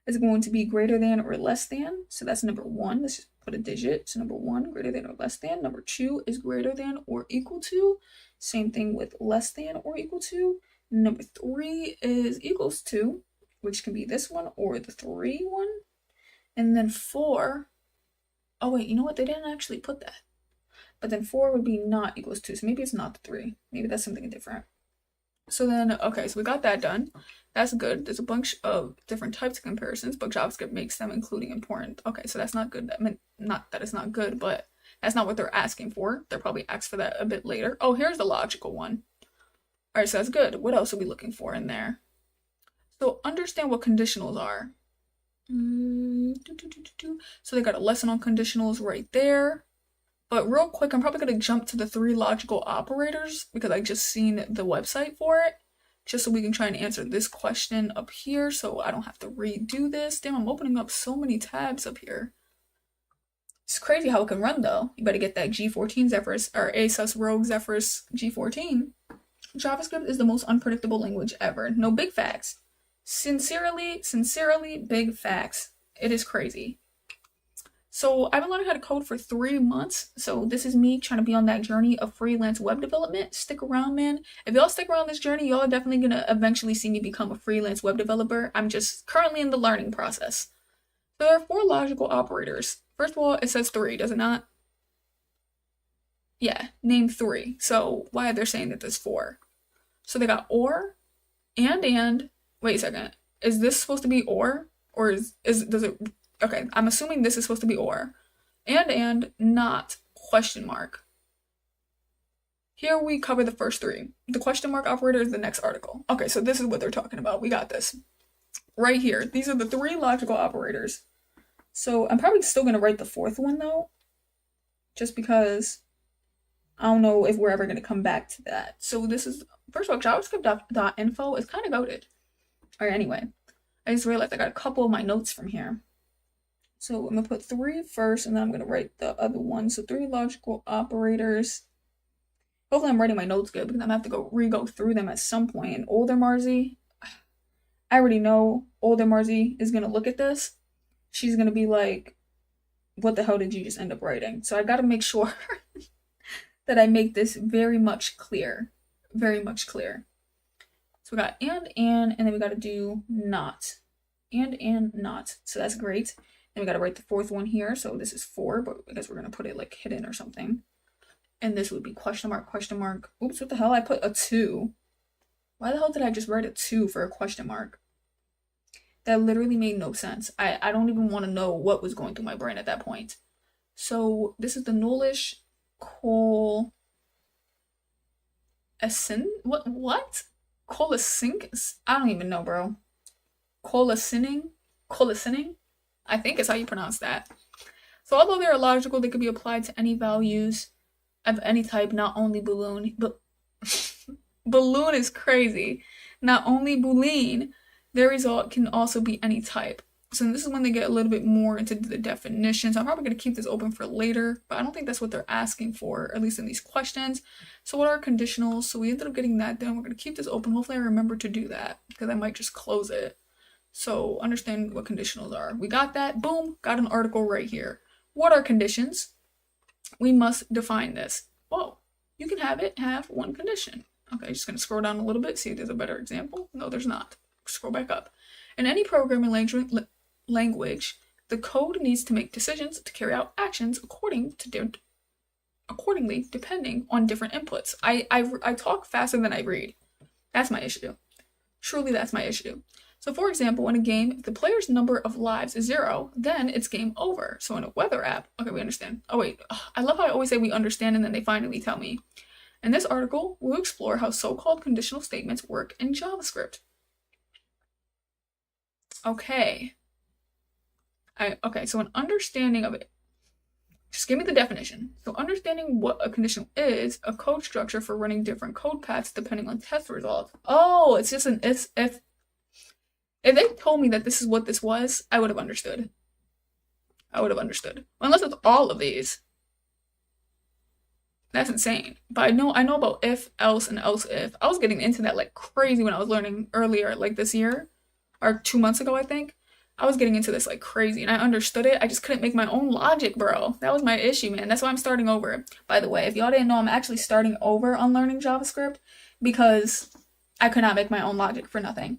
Is going to be greater than or less than. So that's number 1. Let's just put a digit. So number 1, greater than or less than. Number 2 is greater than or equal to. Same thing with less than or equal to. Number 3 is equals to, which can be this one or the 3 one. And then 4, oh wait, you know what? They didn't actually put that. But then 4 would be not equals to. So maybe it's not the 3. Maybe that's something different. So then, okay, so we got that done. That's good. There's a bunch of different types of comparisons, but JavaScript makes them, including important. Okay, so that's not good. I mean, not that it's not good, but that's not what they're asking for. They'll probably ask for that a bit later. Oh, here's the logical one. All right, so that's good. What else are we looking for in there? So understand what conditionals are. So they got a lesson on conditionals right there. But real quick, I'm probably going to jump to the 3 logical operators because I just seen the website for it. Just so we can try and answer this question up here so I don't have to redo this. Damn, I'm opening up so many tabs up here. It's crazy how it can run though. You better get that G14 Zephyrus or ASUS ROG Zephyrus G14. JavaScript is the most unpredictable language ever. No, big facts. Sincerely, big facts. It is crazy. So I've been learning how to code for 3 months. So this is me trying to be on that journey of freelance web development. Stick around, man. If y'all stick around this journey, y'all are definitely gonna eventually see me become a freelance web developer. I'm just currently in the learning process. So there are 4 logical operators. First of all, it says 3, does it not? Yeah, name 3. So why are they saying that there's 4? So they got or, and. Wait a second. Is this supposed to be or? Or does it, okay, I'm assuming this is supposed to be or. And, not, question mark. Here we cover the first 3. The question mark operator is the next article. Okay, so this is what they're talking about. We got this. Right here. These are the 3 logical operators. So I'm probably still going to write the 4th one, though. Just because I don't know if we're ever going to come back to that. So this is, first of all, javascript.info is kind of goated. Alright, anyway. I just realized I got a couple of my notes from here. So I'm going to put 3 first, and then I'm going to write the other one. So 3 logical operators. Hopefully I'm writing my notes good, because I'm going to have to re-go through them at some point. And older Marzi, I already know older Marzi is going to look at this. She's going to be like, what the hell did you just end up writing? So I got to make sure that I make this very much clear. Very much clear. So we got and then we got to do not. And not. So that's great. Then we got to write the 4th one here. So this is 4, but I guess we're going to put it like hidden or something. And this would be question mark, question mark. Oops, what the hell? I put a 2. Why the hell did I just write a 2 for a question mark? That literally made no sense. I don't even want to know what was going through my brain at that point. So this is the nullish coalescent. What? Coalescing? I don't even know, bro. Coalescing? I think is how you pronounce that. So although they are logical, they could be applied to any values of any type, not only Boolean. But Boolean is crazy. Not only Boolean, their result can also be any type. So this is when they get a little bit more into the definitions. I'm probably going to keep this open for later, but I don't think that's what they're asking for, at least in these questions. So what are conditionals? So we ended up getting that done. We're going to keep this open. Hopefully I remember to do that, because I might just close it. So understand what conditionals are. We got that. Boom. Got an article right here. What are conditions? We must define this. Whoa. You can have one condition. Okay, just going to scroll down a little bit, see if there's a better example. No, there's not. Scroll back up. In any programming language, the code needs to make decisions to carry out actions accordingly, depending on different inputs. I talk faster than I read. That's my issue. Truly, that's my issue. So for example, in a game, if the player's number of lives is 0, then it's game over. So in a weather app, okay, we understand. Oh wait, I love how I always say we understand and then they finally tell me. In this article, we'll explore how so-called conditional statements work in JavaScript. Okay. Okay, so an understanding of it. Just give me the definition. So understanding what a conditional is, a code structure for running different code paths depending on test results. Oh, it's just an if they told me that this is what this was, I would have understood. Unless it's all of these. That's insane. But I know about if, else, and else if. I was getting into that like crazy when I was learning earlier, like this year. Or 2 months ago, I think. I was getting into this like crazy and I understood it. I just couldn't make my own logic, bro. That was my issue, man. That's why I'm starting over. By the way, if y'all didn't know, I'm actually starting over on learning JavaScript because I could not make my own logic for nothing.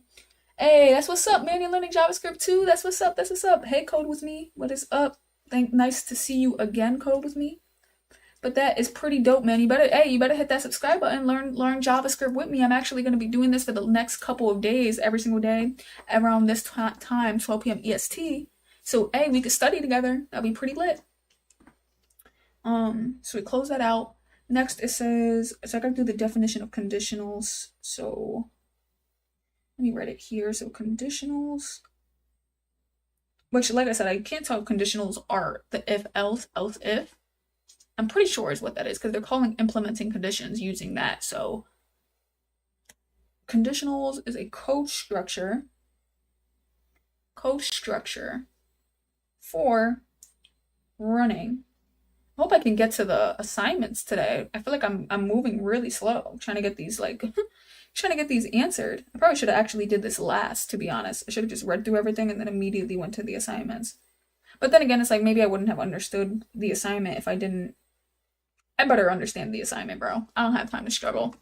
Hey, that's what's up, man. You're learning JavaScript too? That's what's up. Hey, Code with me. What is up? Nice to see you again, Code with me. But that is pretty dope, man. You better hit that subscribe button. Learn JavaScript with me. I'm actually going to be doing this for the next couple of days, every single day, around this time, 12 p.m. EST. So, hey, we could study together. That'd be pretty lit. So we close that out. Next, it says, so I got to do the definition of conditionals. So let me write it here. So conditionals, which, like I said, I can't tell if conditionals are the if, else, if. I'm pretty sure is what that is because they're calling implementing conditions using that. So conditionals is a code structure for running I hope I can get to the assignments today. I feel like I'm moving really slow, trying to get these like trying to get these answered. I probably should have actually did this last, to be honest. I should have just read through everything and then immediately went to the assignments. But then again, it's like maybe I wouldn't have understood the assignment if I didn't. I better understand the assignment, bro. I don't have time to struggle.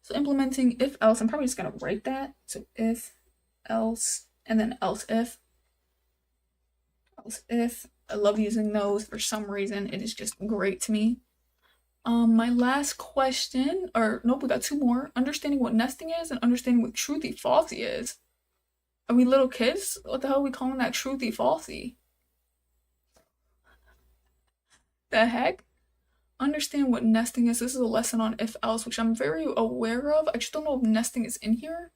So implementing if else, I'm probably just gonna write that. So if else and then else if. Else if. I love using those for some reason. It is just great to me. My last question, or nope, we got two more. Understanding what nesting is and understanding what truthy falsy is. Are we little kids? What the hell are we calling that truthy falsy? The heck? Understand what nesting is. This is a lesson on if else, which I'm very aware of. I just don't know if nesting is in here.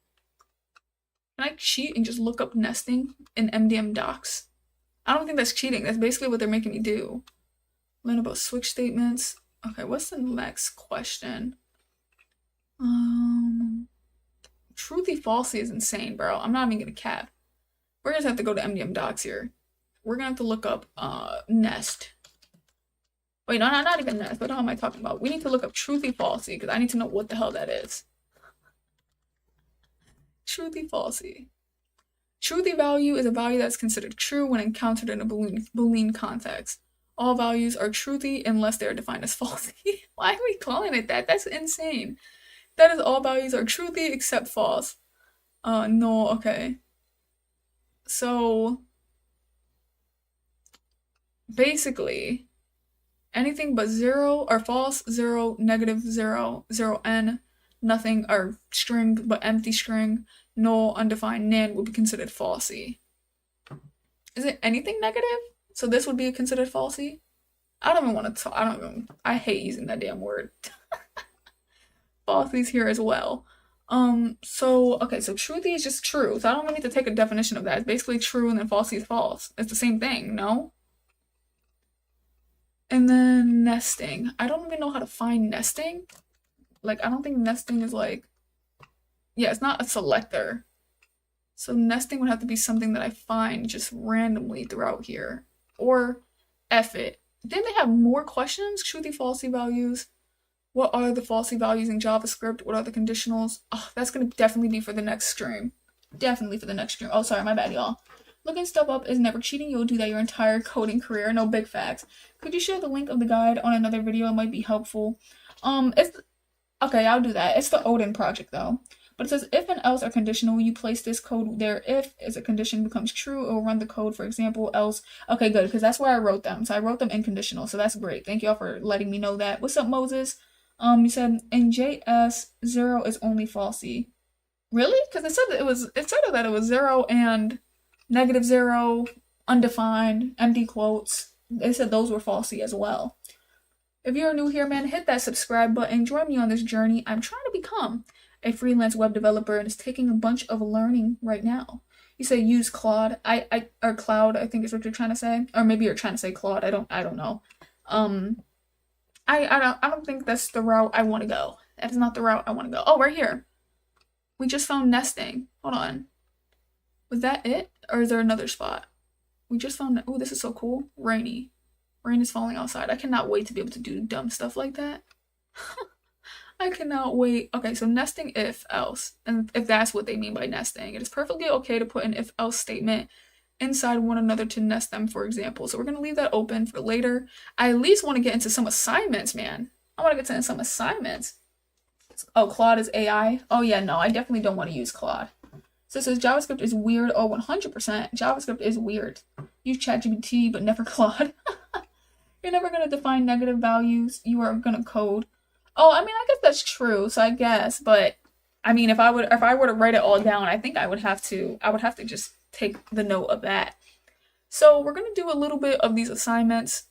Can I cheat and just look up nesting in MDM docs? I don't think that's cheating. That's basically what they're making me do. Learn about switch statements. Okay, what's the next question? Truthy falsy is insane, bro. I'm not even gonna cap. We're gonna have to go to MDM docs here. We're gonna have to look up nest. Wait, no, not even nest. What the hell am I talking about? We need to look up truthy falsy because I need to know what the hell that is. Truthy falsy. Truthy value is a value that's considered true when encountered in a Boolean context. All values are truthy unless they are defined as falsy. Why are we calling it that? That's insane. That is, all values are truthy except false. No, okay. So, basically, anything but 0 are false, 0, negative 0, 0n, nothing are string but empty string, null, undefined, nan would be considered falsy. Is it anything negative? So this would be considered falsy? I don't even want to talk. I hate using that damn word. Falsy's here as well. So truthy is just true. So I don't even need to take a definition of that. It's basically true and then falsy is false. It's the same thing, no? And then nesting. I don't even know how to find nesting. Like, I don't think nesting is like, yeah, it's not a selector. So nesting would have to be something that I find just randomly throughout here. Or F it. Then they have more questions. Truthy, falsy values. What are the falsy values in JavaScript? What are the conditionals? Oh, that's going to definitely be for the next stream. Definitely for the next stream. Oh, sorry, my bad, y'all. Looking stuff up is never cheating. You'll do that your entire coding career. No, big facts. Could you share the link of the guide on another video? It might be helpful. Okay, I'll do that. It's the Odin project, though. But it says, if and else are conditional, you place this code there. If as a condition becomes true, it will run the code, for example, else. Okay, good, because that's where I wrote them. So I wrote them in conditional, so that's great. Thank y'all for letting me know that. What's up, Moses? You said, in JS, 0 is only falsy. Really? Because it said that it was 0 and negative 0, undefined, empty quotes. They said those were falsy as well. If you're new here, man, hit that subscribe button. Join me on this journey. I'm trying to become a freelance web developer and is taking a bunch of learning right now. You say use Claude. Or Cloud, I think is what you're trying to say. Or maybe you're trying to say Claude. I don't know. I don't think that's the route I want to go. That is not the route I want to go. Oh, right here. We just found nesting. Hold on. Was that it? Or is there another spot? We just found, oh, this is so cool. Rainy. Rain is falling outside. I cannot wait to be able to do dumb stuff like that. I cannot wait. Okay, so nesting if else. And if that's what they mean by nesting, it is perfectly okay to put an if else statement inside one another to nest them, for example. So we're going to leave that open for later. I at least want to get into some assignments, man. I want to get into some assignments. Oh, Claude is AI? Oh, yeah, no, I definitely don't want to use Claude. So it says JavaScript is weird. Oh, 100%. JavaScript is weird. Use ChatGPT, but never Claude. You're never going to define negative values. You are going to code. Oh, I mean, I guess that's true. So I guess, but I mean, if I were to write it all down, I think I would have to just take the note of that. So we're going to do a little bit of these assignments.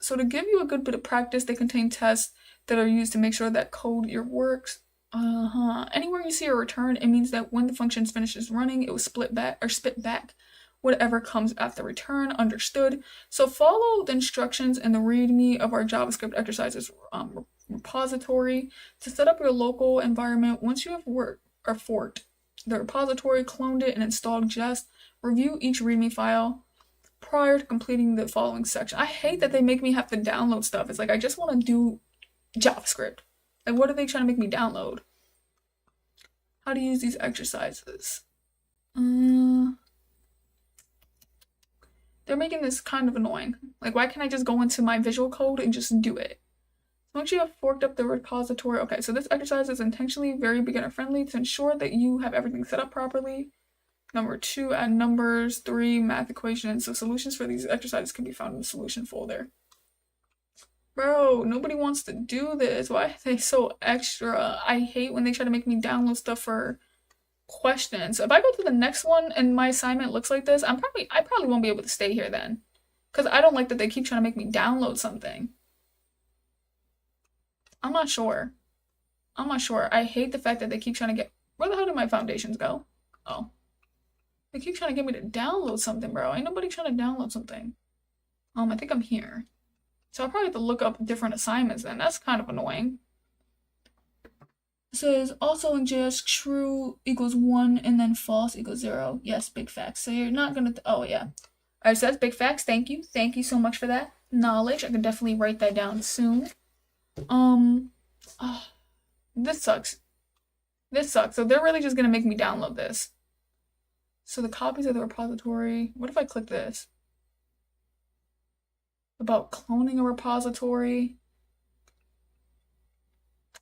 So to give you a good bit of practice, they contain tests that are used to make sure that code your works. Anywhere you see a return, it means that when the function finishes running, it will spit back whatever comes after return. Understood? So follow the instructions in the README of our JavaScript exercises repository to set up your local environment. Once you have forked the repository, cloned it, and installed Jest, review each README file prior to completing the following section. I hate that they make me have to download stuff. It's like, I just want to do JavaScript. Like, what are they trying to make me download? How to use these exercises. They're making this kind of annoying. Like, why can't I just go into my visual code and just do it? Once you have forked up the repository, okay, so this exercise is intentionally very beginner friendly to ensure that you have everything set up properly. Number 2, add numbers. 3, math equations. So solutions for these exercises can be found in the solution folder. Bro, nobody wants to do this. Why are they so extra? I hate when they try to make me download stuff for questions. If I go to the next one and my assignment looks like this, I probably won't be able to stay here then. Because I don't like that they keep trying to make me download something. I'm not sure. I hate the fact that they keep trying to get... Where the hell did my foundations go? Oh. They keep trying to get me to download something, bro. Ain't nobody trying to download something. I think I'm here. So I'll probably have to look up different assignments then. That's kind of annoying. It says, also in JS, true equals 1 and then false equals 0. Yes, big facts. So you're not going to... Oh, yeah. Alright, so that's big facts. Thank you. Thank you so much for that knowledge. I can definitely write that down soon. This sucks. So they're really just going to make me download this. So the copies of the repository... What if I click this? About cloning a repository.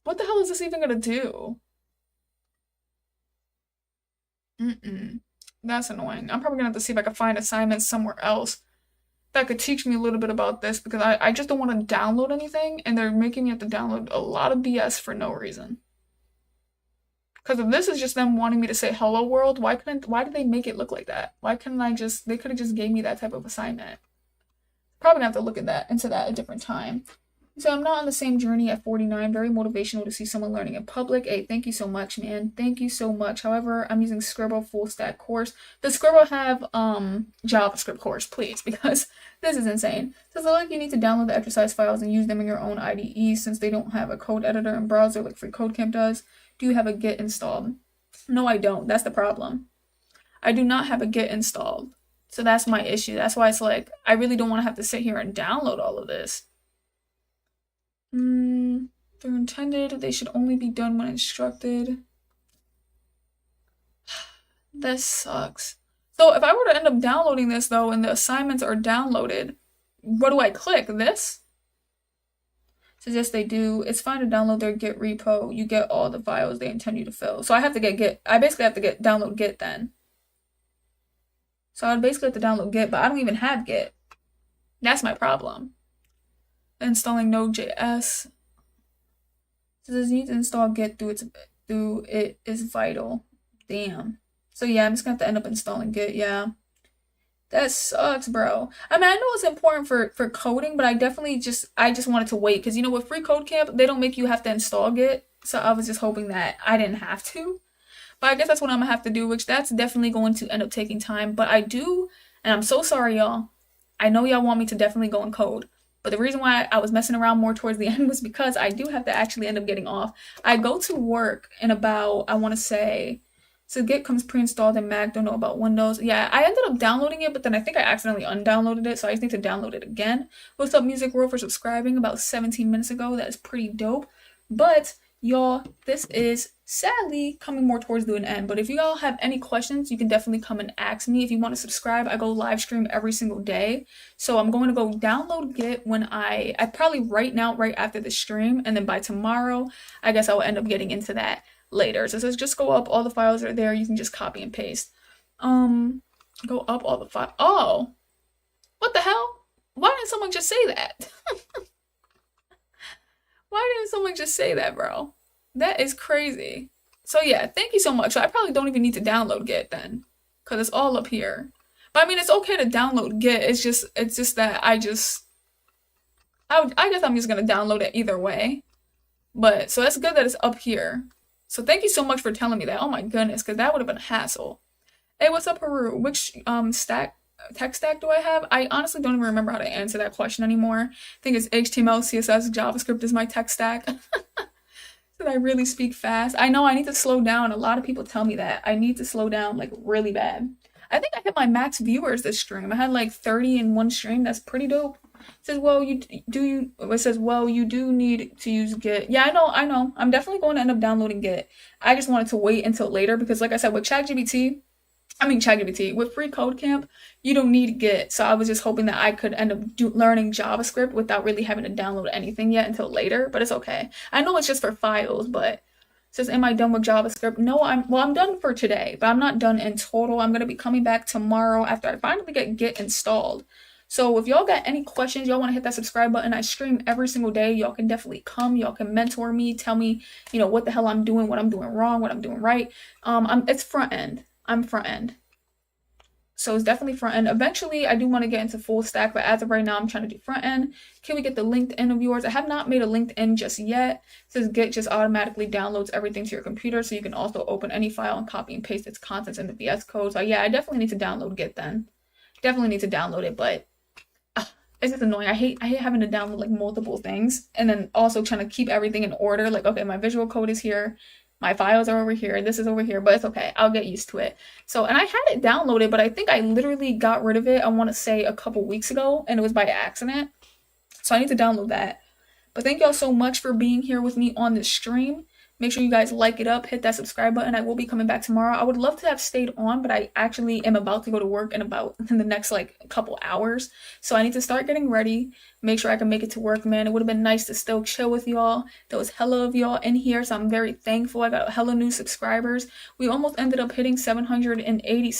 What the hell is this even gonna do? That's annoying. I'm probably gonna have to see if I can find assignments somewhere else that could teach me a little bit about this, because I just don't want to download anything, and they're making me have to download a lot of BS for no reason. Because if this is just them wanting me to say hello world, why did they make it look like that? Why couldn't they could have just gave me that type of assignment. Probably gonna have to look into that a different time. So I'm not on the same journey at 49. Very motivational to see someone learning in public. Hey, thank you so much, man. Thank you so much. However, I'm using Scribble full stack course. Does Scribble have JavaScript course, please? Because this is insane. So it's like you need to download the exercise files and use them in your own IDE since they don't have a code editor and browser like FreeCodeCamp does. Do you have a Git installed? No, I don't. That's the problem. I do not have a Git installed. So that's my issue. That's why it's like, I really don't want to have to sit here and download all of this. They're intended. They should only be done when instructed. This sucks. So if I were to end up downloading this, though, and the assignments are downloaded, what do I click? This? Says yes, they do. It's fine to download their Git repo. You get all the files they intend you to fill. So I have to get Git. I basically have to download Git then. So I'd basically have to download Git, but I don't even have Git. That's my problem. Installing Node.js. So this needs to install Git through it is vital. Damn. So yeah, I'm just gonna have to end up installing Git, yeah. That sucks, bro. I mean, I know it's important for coding, but I just wanted to wait. Because, with FreeCodeCamp, they don't make you have to install Git. So I was just hoping that I didn't have to. But I guess that's what I'm going to have to do, which that's definitely going to end up taking time. But I do, and I'm so sorry, y'all. I know y'all want me to definitely go and code. But the reason why I was messing around more towards the end was because I do have to actually end up getting off. I go to work in about, I want to say... So Git comes pre-installed in Mac, don't know about Windows. Yeah, I ended up downloading it, but then I think I accidentally undownloaded it, so I just need to download it again. What's up, Music World, for subscribing about 17 minutes ago. That is pretty dope. But, y'all, this is sadly coming more towards the end. But if you all have any questions, you can definitely come and ask me. If you want to subscribe, I go live stream every single day. So I'm going to go download Git when I probably right now, right after the stream. And then by tomorrow, I guess I will end up getting into that later. So it says just go up, all the files are there, you can just copy and paste. Go up all the files. Oh, what the hell? Why didn't someone just say that? Why didn't someone just say that, bro? That is crazy. So yeah, thank you so much. So I probably don't even need to download Git then, because it's all up here. But I mean, it's okay to download Git. It's just that I guess I'm just gonna download it either way. But so that's good that it's up here. So thank you so much for telling me that. Oh my goodness, because that would have been a hassle. Hey, what's up, Haru? Which tech stack do I have? I honestly don't even remember how to answer that question anymore. I think it's HTML, CSS, JavaScript is my tech stack. Did I really speak fast? I know I need to slow down. A lot of people tell me that. I need to slow down like really bad. I think I hit my max viewers this stream. I had like 30 in one stream. That's pretty dope. It says, well, it says, well, you do need to use Git. Yeah, I know. I'm definitely going to end up downloading Git. I just wanted to wait until later because, like I said, with ChatGPT, with Free Code Camp, you don't need Git. So I was just hoping that I could end up learning JavaScript without really having to download anything yet until later, but it's okay. I know it's just for files, but it says, am I done with JavaScript? No, I'm done for today, but I'm not done in total. I'm going to be coming back tomorrow after I finally get Git installed. So if y'all got any questions, y'all want to hit that subscribe button. I stream every single day. Y'all can definitely come. Y'all can mentor me, tell me, what the hell I'm doing, what I'm doing wrong, what I'm doing right. It's front end. I'm front end. So it's definitely front end. Eventually, I do want to get into full stack, but as of right now, I'm trying to do front end. Can we get the LinkedIn of yours? I have not made a LinkedIn just yet. It says Git just automatically downloads everything to your computer, so you can also open any file and copy and paste its contents in the VS Code. So yeah, I definitely need to download Git then. Definitely need to download it, but it's just annoying. I hate having to download like multiple things and then also trying to keep everything in order. Like, okay, my visual code is here. My files are over here. This is over here, but it's okay. I'll get used to it. So, and I had it downloaded, but I think I literally got rid of it, I want to say a couple weeks ago, and it was by accident. So I need to download that. But thank y'all so much for being here with me on this stream. Make sure you guys like it up, hit that subscribe button. I will be coming back tomorrow. I would love to have stayed on, but I actually am about to go to work in the next like couple hours. So I need to start getting ready, make sure I can make it to work, man. It would have been nice to still chill with y'all. There was hella of y'all in here, so I'm very thankful. I got hella new subscribers. We almost ended up hitting 790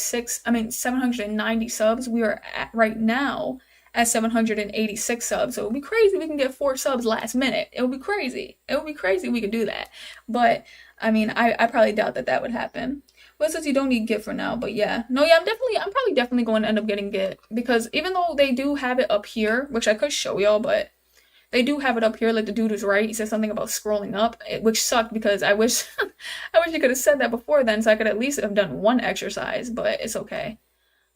subs. We are at right now at 786 subs. So it would be crazy we can get 4 subs last minute. It would be crazy. It would be crazy we could do that. But I mean, I probably doubt that would happen. Well, it says you don't need Git for now, but yeah. No, yeah, I'm probably definitely going to end up getting Git because even though they do have it up here, which I could show y'all, but they do have it up here. Like the dude was right. He said something about scrolling up, which sucked because I wish you could have said that before then, so I could at least have done one exercise. But it's okay.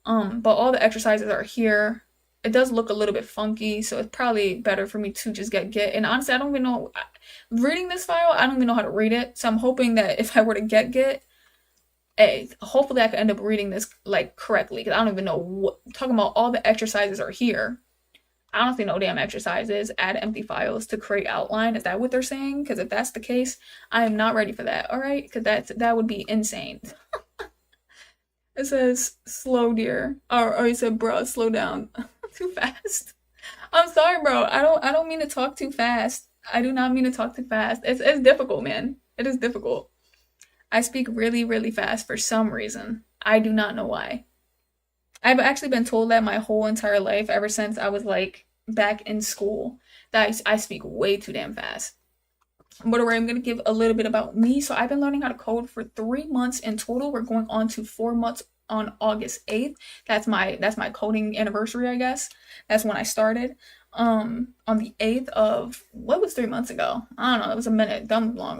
But all the exercises are here. It does look a little bit funky, so it's probably better for me to just get Git. And honestly, I don't even know, reading this file, I don't even know how to read it. So I'm hoping that if I were to get Git, hopefully I could end up reading this like correctly, because I don't even know what, talking about all the exercises are here. I don't see no damn exercises. Add empty files to create outline. Is that what they're saying? Because if that's the case, I am not ready for that, all right? Because that would be insane. It says, slow dear. Or it said, bro, slow down. Too fast. I'm sorry, bro. I don't mean to talk too fast. I do not mean to talk too fast. It's difficult, man. It is difficult. I speak really, really fast for some reason. I do not know why. I've actually been told that my whole entire life, ever since I was like back in school, that I speak way too damn fast. But I'm going to give a little bit about me. So I've been learning how to code for 3 months in total. We're going on to 4 months on August 8th. That's my coding anniversary, I guess. That's when I started. On the 8th of, what was 3 months ago? I don't know. It was a minute,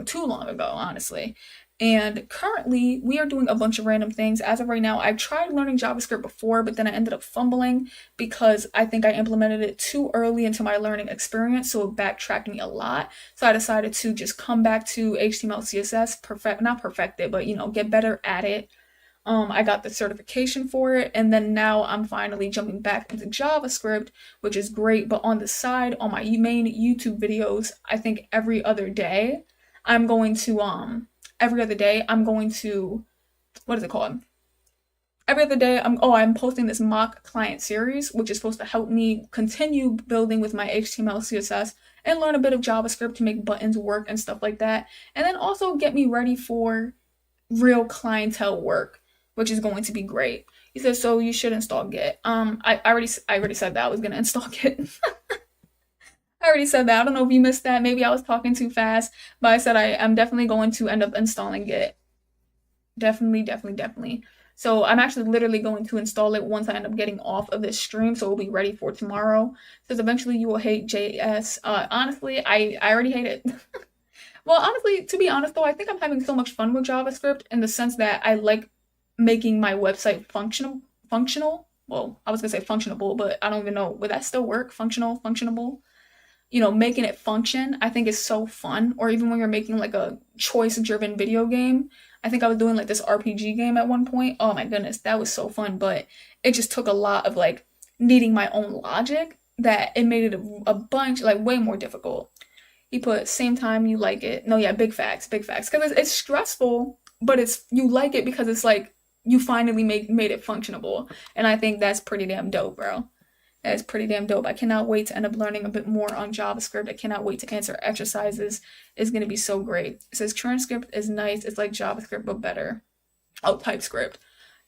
too long ago, honestly. And currently, we are doing a bunch of random things. As of right now, I've tried learning JavaScript before, but then I ended up fumbling because I think I implemented it too early into my learning experience, so it backtracked me a lot. So I decided to just come back to HTML, CSS, not perfect it, but get better at it. I got the certification for it, and then now I'm finally jumping back into JavaScript, which is great. But on the side, on my main YouTube videos, I think every other day, I'm going to, what is it called? Every other day, I'm posting this mock client series, which is supposed to help me continue building with my HTML, CSS, and learn a bit of JavaScript to make buttons work and stuff like that. And then also get me ready for real clientele work, which is going to be great. He says, so you should install Git. I already said that I was gonna install Git. I already said that. I don't know if you missed that. Maybe I was talking too fast, but I said I'm definitely going to end up installing Git. Definitely. So I'm actually literally going to install it once I end up getting off of this stream, so we'll be ready for tomorrow. It says eventually you will hate JS. Honestly, I already hate it. Well, honestly, to be honest though, I think I'm having so much fun with JavaScript in the sense that I like making my website functional. Well, I was gonna say functionable, but I don't even know. Would that still work? Functionable? Making it function, I think is so fun. Or even when you're making like a choice-driven video game, I think I was doing like this RPG game at one point. Oh my goodness, that was so fun, but it just took a lot of like needing my own logic that it made it a bunch, like way more difficult. He put same time you like it. No, yeah, big facts, big facts. Because it's stressful, but it's you like it because it's like you finally made it functionable. And I think that's pretty damn dope, bro. That is pretty damn dope. I cannot wait to end up learning a bit more on JavaScript. I cannot wait to answer exercises. It's going to be so great. It says transcript is nice. It's like JavaScript, but better. Oh, TypeScript.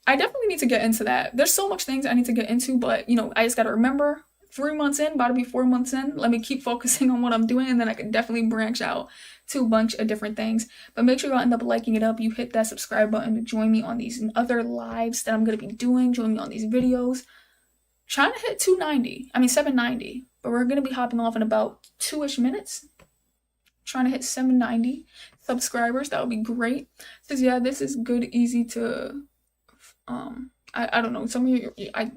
I definitely need to get into that. There's so much things I need to get into, but, you know, I just got to remember 3 months in, about to be 4 months in. Let me keep focusing on what I'm doing, and then I can definitely branch out to a bunch of different things. But make sure y'all end up liking it up. You hit that subscribe button to join me on these other lives that I'm going to be doing. Join me on these videos. Trying to hit 790, but we're going to be hopping off in about 2-ish minutes. Trying to hit 790 subscribers. That would be great. Says, yeah, this is good, easy to, I don't know. Some of you, I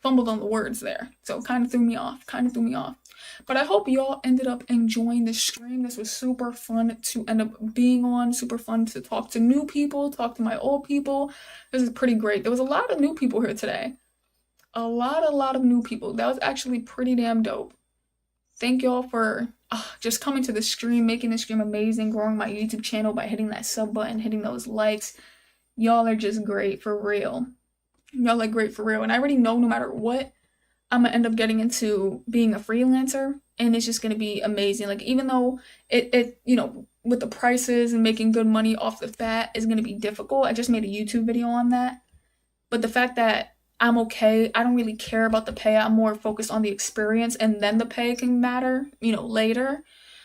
fumbled on the words there. So kind of threw me off. But I hope y'all ended up enjoying this stream. This was super fun to end up being on. Super fun to talk to new people, talk to my old people. This is pretty great. There was a lot of new people here today. A lot of new people. That was actually pretty damn dope. Thank y'all for just coming to the stream, making the stream amazing, growing my YouTube channel by hitting that sub button, hitting those likes. Y'all are just great for real. Y'all are great for real. And I already know no matter what, I'm gonna end up getting into being a freelancer, and it's just gonna be amazing. Like, even though it you know, with the prices and making good money off the bat is gonna be difficult. I just made a YouTube video on that. But the fact that I'm okay. I don't really care about the pay. I'm more focused on the experience, and then the pay can matter, you know, later.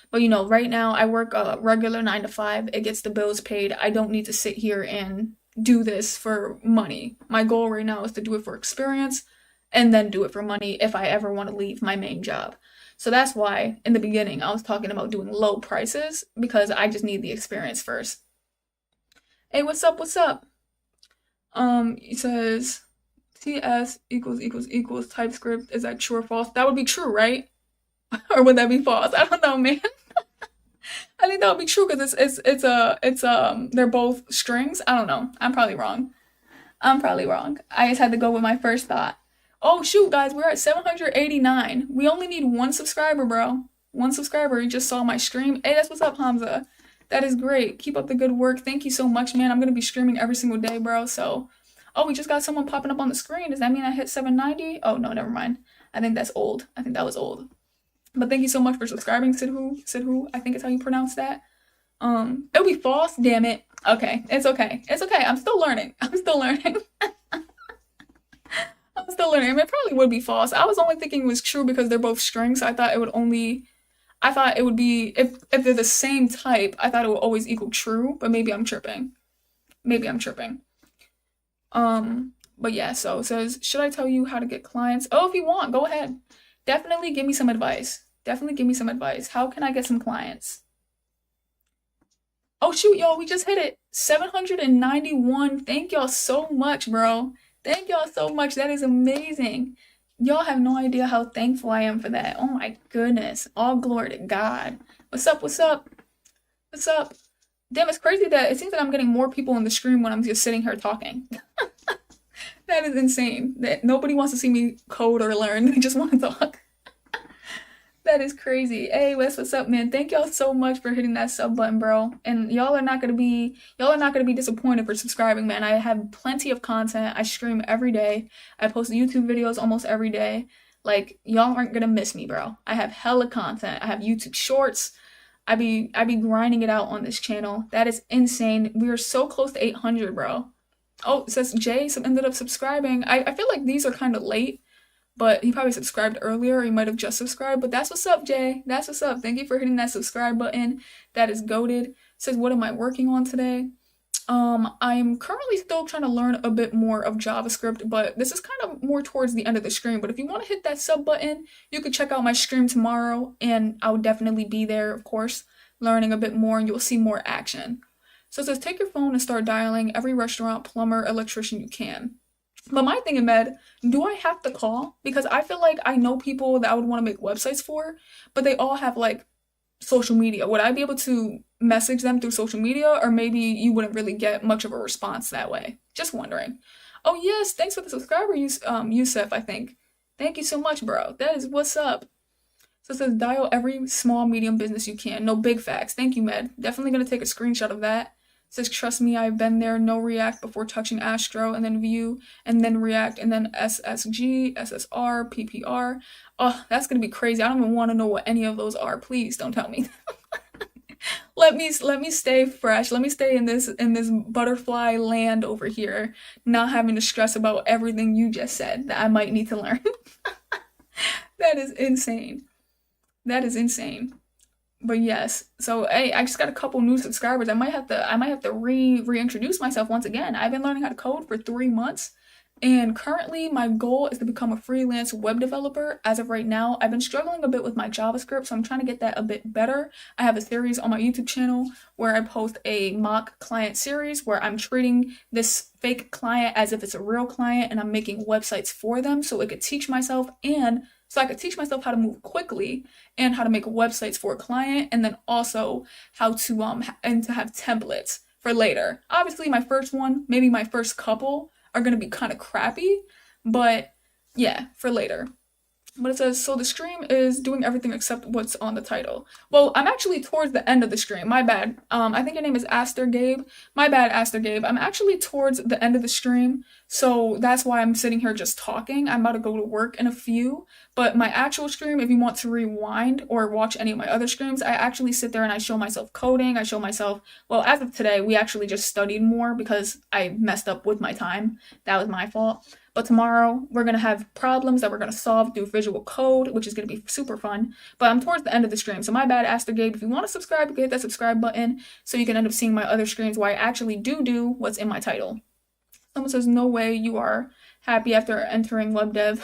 But, you know, right now I work a regular 9 to 5. It gets the bills paid. I don't need to sit here and do this for money. My goal right now is to do it for experience and then do it for money if I ever want to leave my main job. So that's why in the beginning I was talking about doing low prices, because I just need the experience first. Hey, what's up? It says TS equals TypeScript. Is that true or false? That would be true, right? Or would that be false? I don't know, man. I think that would be true because they're both strings. I don't know. I'm probably wrong. I just had to go with my first thought. Oh shoot, guys, we're at 789. We only need 1 subscriber, bro. 1 subscriber. You just saw my stream. Hey, that's what's up, Hamza. That is great. Keep up the good work. Thank you so much, man. I'm gonna be streaming every single day, bro. So. Oh, we just got someone popping up on the screen. Does that mean I hit 790? Oh, no, never mind. I think that's old. I think that was old. But thank you so much for subscribing, Sidhu. I think it's how you pronounce that. It'll be false, damn it. Okay, it's okay. I'm still learning. I mean, it probably would be false. I was only thinking it was true because they're both strings. So I thought it would be, if they're the same type, I thought it would always equal true, but maybe I'm tripping. But yeah, so it says, should I tell you how to get clients? Oh, if you want, go ahead. Definitely give me some advice. How can I get some clients? Oh shoot, y'all, we just hit it. 791. Thank y'all so much, bro. Thank y'all so much. That is amazing. Y'all have no idea how thankful I am for that. Oh my goodness. All glory to God. What's up? Damn, it's crazy that it seems that I'm getting more people in the stream when I'm just sitting here talking. That is insane. That nobody wants to see me code or learn. They just want to talk. That is crazy. Hey, what's up, man? Thank y'all so much for hitting that sub button, bro. And y'all are not gonna be disappointed for subscribing, man. I have plenty of content. I stream every day. I post YouTube videos almost every day. Like, y'all aren't gonna miss me, bro. I have hella content. I have YouTube shorts. I be grinding it out on this channel. That is insane. We are so close to 800, bro. Oh, it says Jay ended up subscribing. I feel like these are kind of late, but he probably subscribed earlier, or he might have just subscribed. But that's what's up, Jay. That's what's up. Thank you for hitting that subscribe button. That is goated. It says, what am I working on today? I'm currently still trying to learn a bit more of JavaScript, but this is kind of more towards the end of the stream. But if you want to hit that sub button, you could check out my stream tomorrow, and I would definitely be there, of course, learning a bit more, and you'll see more action. So it says, take your phone and start dialing every restaurant, plumber, electrician you can. But my thing in med, do I have to call? Because I feel like I know people that I would want to make websites for, but they all have like social media? Would I be able to message them through social media, or maybe you wouldn't really get much of a response that way? Just wondering. Oh yes, thanks for the subscriber, Yusuf, I think. Thank you so much, bro. That is what's up. So it says dial every small medium business you can. No big facts. Thank you, Med. Definitely gonna take a screenshot of that. It says trust me, I've been there. No React before touching Astro, and then Vue, and then React, and then SSG, SSR, PPR. Oh, that's gonna be crazy. I don't even want to know what any of those are. Please don't tell me. Let me stay fresh. Let me stay in this butterfly land over here, not having to stress about everything you just said that I might need to learn. That is insane. That is insane. But yes, so hey, I just got a couple new subscribers. I might have to reintroduce myself once again. I've been learning how to code for 3 months, and currently my goal is to become a freelance web developer. As of right now, I've been struggling a bit with my JavaScript, so I'm trying to get that a bit better. I have a series on my YouTube channel where I post a mock client series where I'm treating this fake client as if it's a real client, and I'm making websites for them so I could teach myself how to move quickly and how to make websites for a client, and then also how to and to have templates for later. Obviously, my first one, maybe my first couple are going to be kind of crappy, but yeah, for later. But it says, so the stream is doing everything except what's on the title. Well, I'm actually towards the end of the stream. My bad. I think your name is Aster Gabe. My bad, Aster Gabe. I'm actually towards the end of the stream, so that's why I'm sitting here just talking. I'm about to go to work in a few, but my actual stream, if you want to rewind or watch any of my other streams, I actually sit there and I show myself coding. I show myself, well, as of today, we actually just studied more because I messed up with my time. That was my fault. But tomorrow, we're going to have problems that we're going to solve through visual code, which is going to be super fun. But I'm towards the end of the stream, so my bad, Aster Gabe. If you want to subscribe, you can hit that subscribe button so you can end up seeing my other streams where I actually do what's in my title. Someone says, no way you are happy after entering web dev.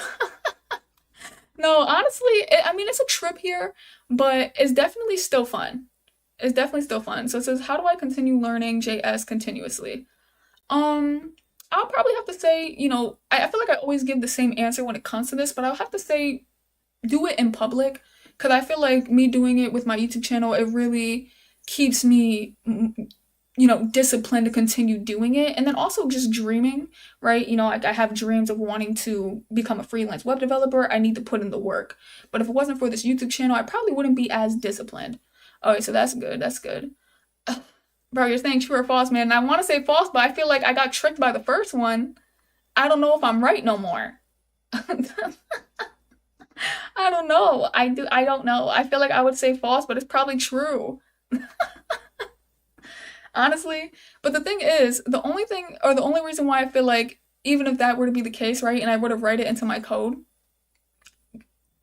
No, honestly, it's a trip here, but it's definitely still fun. It's definitely still fun. So it says, how do I continue learning JS continuously? I'll probably have to say, I feel like I always give the same answer when it comes to this, but I'll have to say do it in public, because I feel like me doing it with my YouTube channel, it really keeps me, disciplined to continue doing it. And then also just dreaming, right? I have dreams of wanting to become a freelance web developer. I need to put in the work. But if it wasn't for this YouTube channel, I probably wouldn't be as disciplined. Okay, so that's good. That's good. Bro, you're saying true or false, man. And I want to say false, but I feel like I got tricked by the first one. I don't know if I'm right no more. I don't know. I don't know. I feel like I would say false, but it's probably true. Honestly. But the thing is, the only reason why I feel like even if that were to be the case, right, and I were to write it into my code,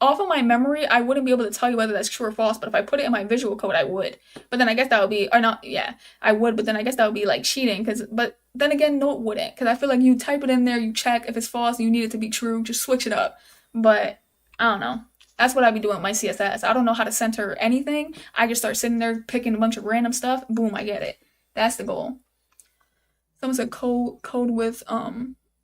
off of my memory, I wouldn't be able to tell you whether that's true or false, but if I put it in my visual code, I would. But then I guess that would be, or not, yeah, I would, but then I guess that would be like cheating, but then again, no, it wouldn't, because I feel like you type it in there, you check if it's false, and you need it to be true, just switch it up. But, I don't know. That's what I'd be doing with my CSS. I don't know how to center anything. I just start sitting there picking a bunch of random stuff, boom, I get it. That's the goal. Someone said code with,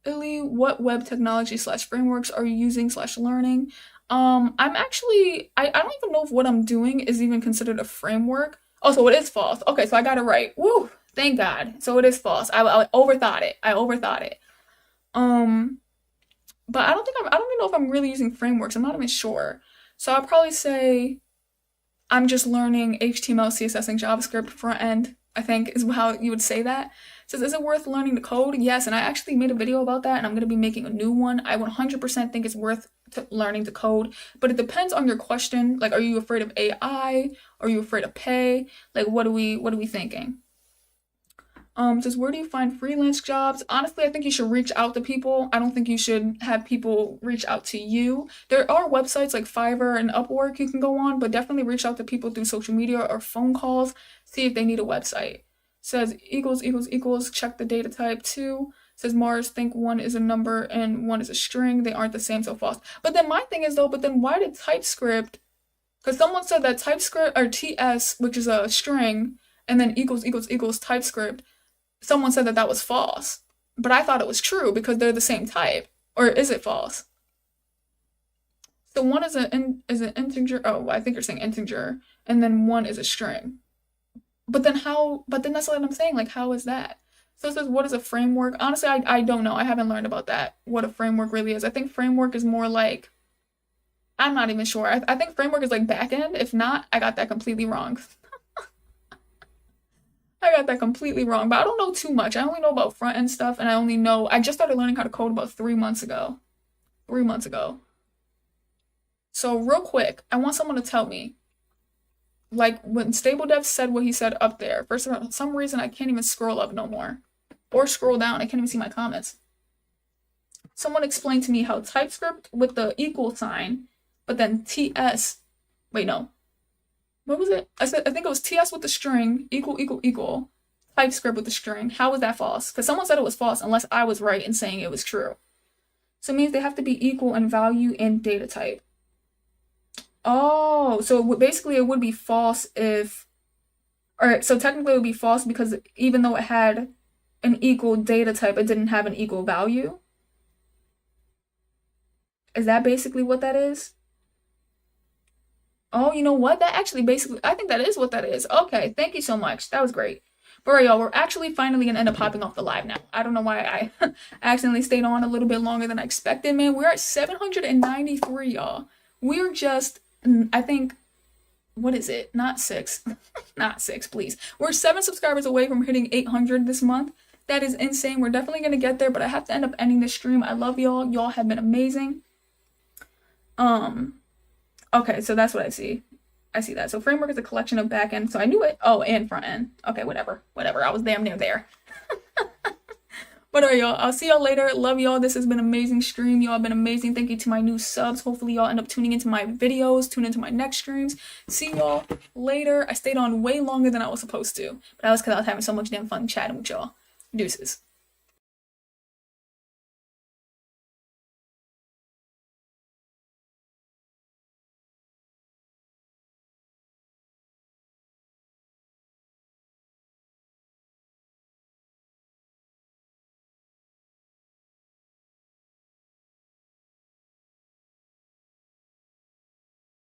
Illy, what web technology / frameworks are you using / learning? I'm actually, I don't even know if what I'm doing is even considered a framework. Oh, so it is false. Okay, so I got it right. Woo! Thank God. So it is false. I overthought it. But I don't even know if I'm really using frameworks. I'm not even sure. So I'll probably say I'm just learning HTML, CSS, and JavaScript front end, I think is how you would say that. It says, is it worth learning to code? Yes, and I actually made a video about that, and I'm going to be making a new one. I 100% think it's worth learning to code, but it depends on your question. Like, are you afraid of AI? Are you afraid of pay? Like, what are we thinking? It says, where do you find freelance jobs? Honestly, I think you should reach out to people. I don't think you should have people reach out to you. There are websites like Fiverr and Upwork you can go on, but definitely reach out to people through social media or phone calls. See if they need a website. It says equals, check the data type too. It says Mars, think one is a number and one is a string. They aren't the same, so false. But then my thing is though, why did TypeScript, because someone said that TypeScript, or TS, which is a string, and then equals TypeScript, someone said that was false, but I thought it was true because they're the same type. Or is it false? So one is an integer. Oh, I think you're saying integer, and then one is a string. But then that's what I'm saying. Like, how is that? So it says, what is a framework? Honestly, I don't know. I haven't learned about that, what a framework really is. I think framework is more like, I'm not even sure. I think framework is like backend. If not, I got that completely wrong. I got that completely wrong, but I don't know too much. I only know about front end stuff, and I just started learning how to code about 3 months ago. 3 months ago. So real quick, I want someone to tell me, like when Stable Dev said what he said up there, for some reason I can't even scroll up no more. Or scroll down, I can't even see my comments. Someone explain to me how TypeScript with the equal sign, but then TS, wait, no. What was it? I think it was TS with the string, equal, TypeScript with the string. How was that false? Because someone said it was false unless I was right in saying it was true. So it means they have to be equal in value and data type. Oh, so basically it would be false if, all right, so technically it would be false because even though it had an equal data type, it didn't have an equal value. Is that basically what that is? Oh, you know what? That actually basically, I think that is what that is. Okay, thank you so much. That was great. But right, y'all, we're actually finally gonna end up popping off the live now. I don't know why I accidentally stayed on a little bit longer than I expected, man. We're at 793, y'all. We're just, I think, what is it? Not 6. Not 6, please. We're 7 subscribers away from hitting 800 this month. That is insane. We're definitely gonna get there, but I have to end up ending this stream. I love y'all. Y'all have been amazing. Okay, so that's what I see. I see that. So framework is a collection of backend. So I knew it. Oh, and front end. Okay, whatever. I was damn near there. But alright, y'all. I'll see y'all later. Love y'all. This has been an amazing stream. Y'all have been amazing. Thank you to my new subs. Hopefully y'all end up tuning into my videos, tune into my next streams. See y'all later. I stayed on way longer than I was supposed to. But that was because I was having so much damn fun chatting with y'all. Deuces.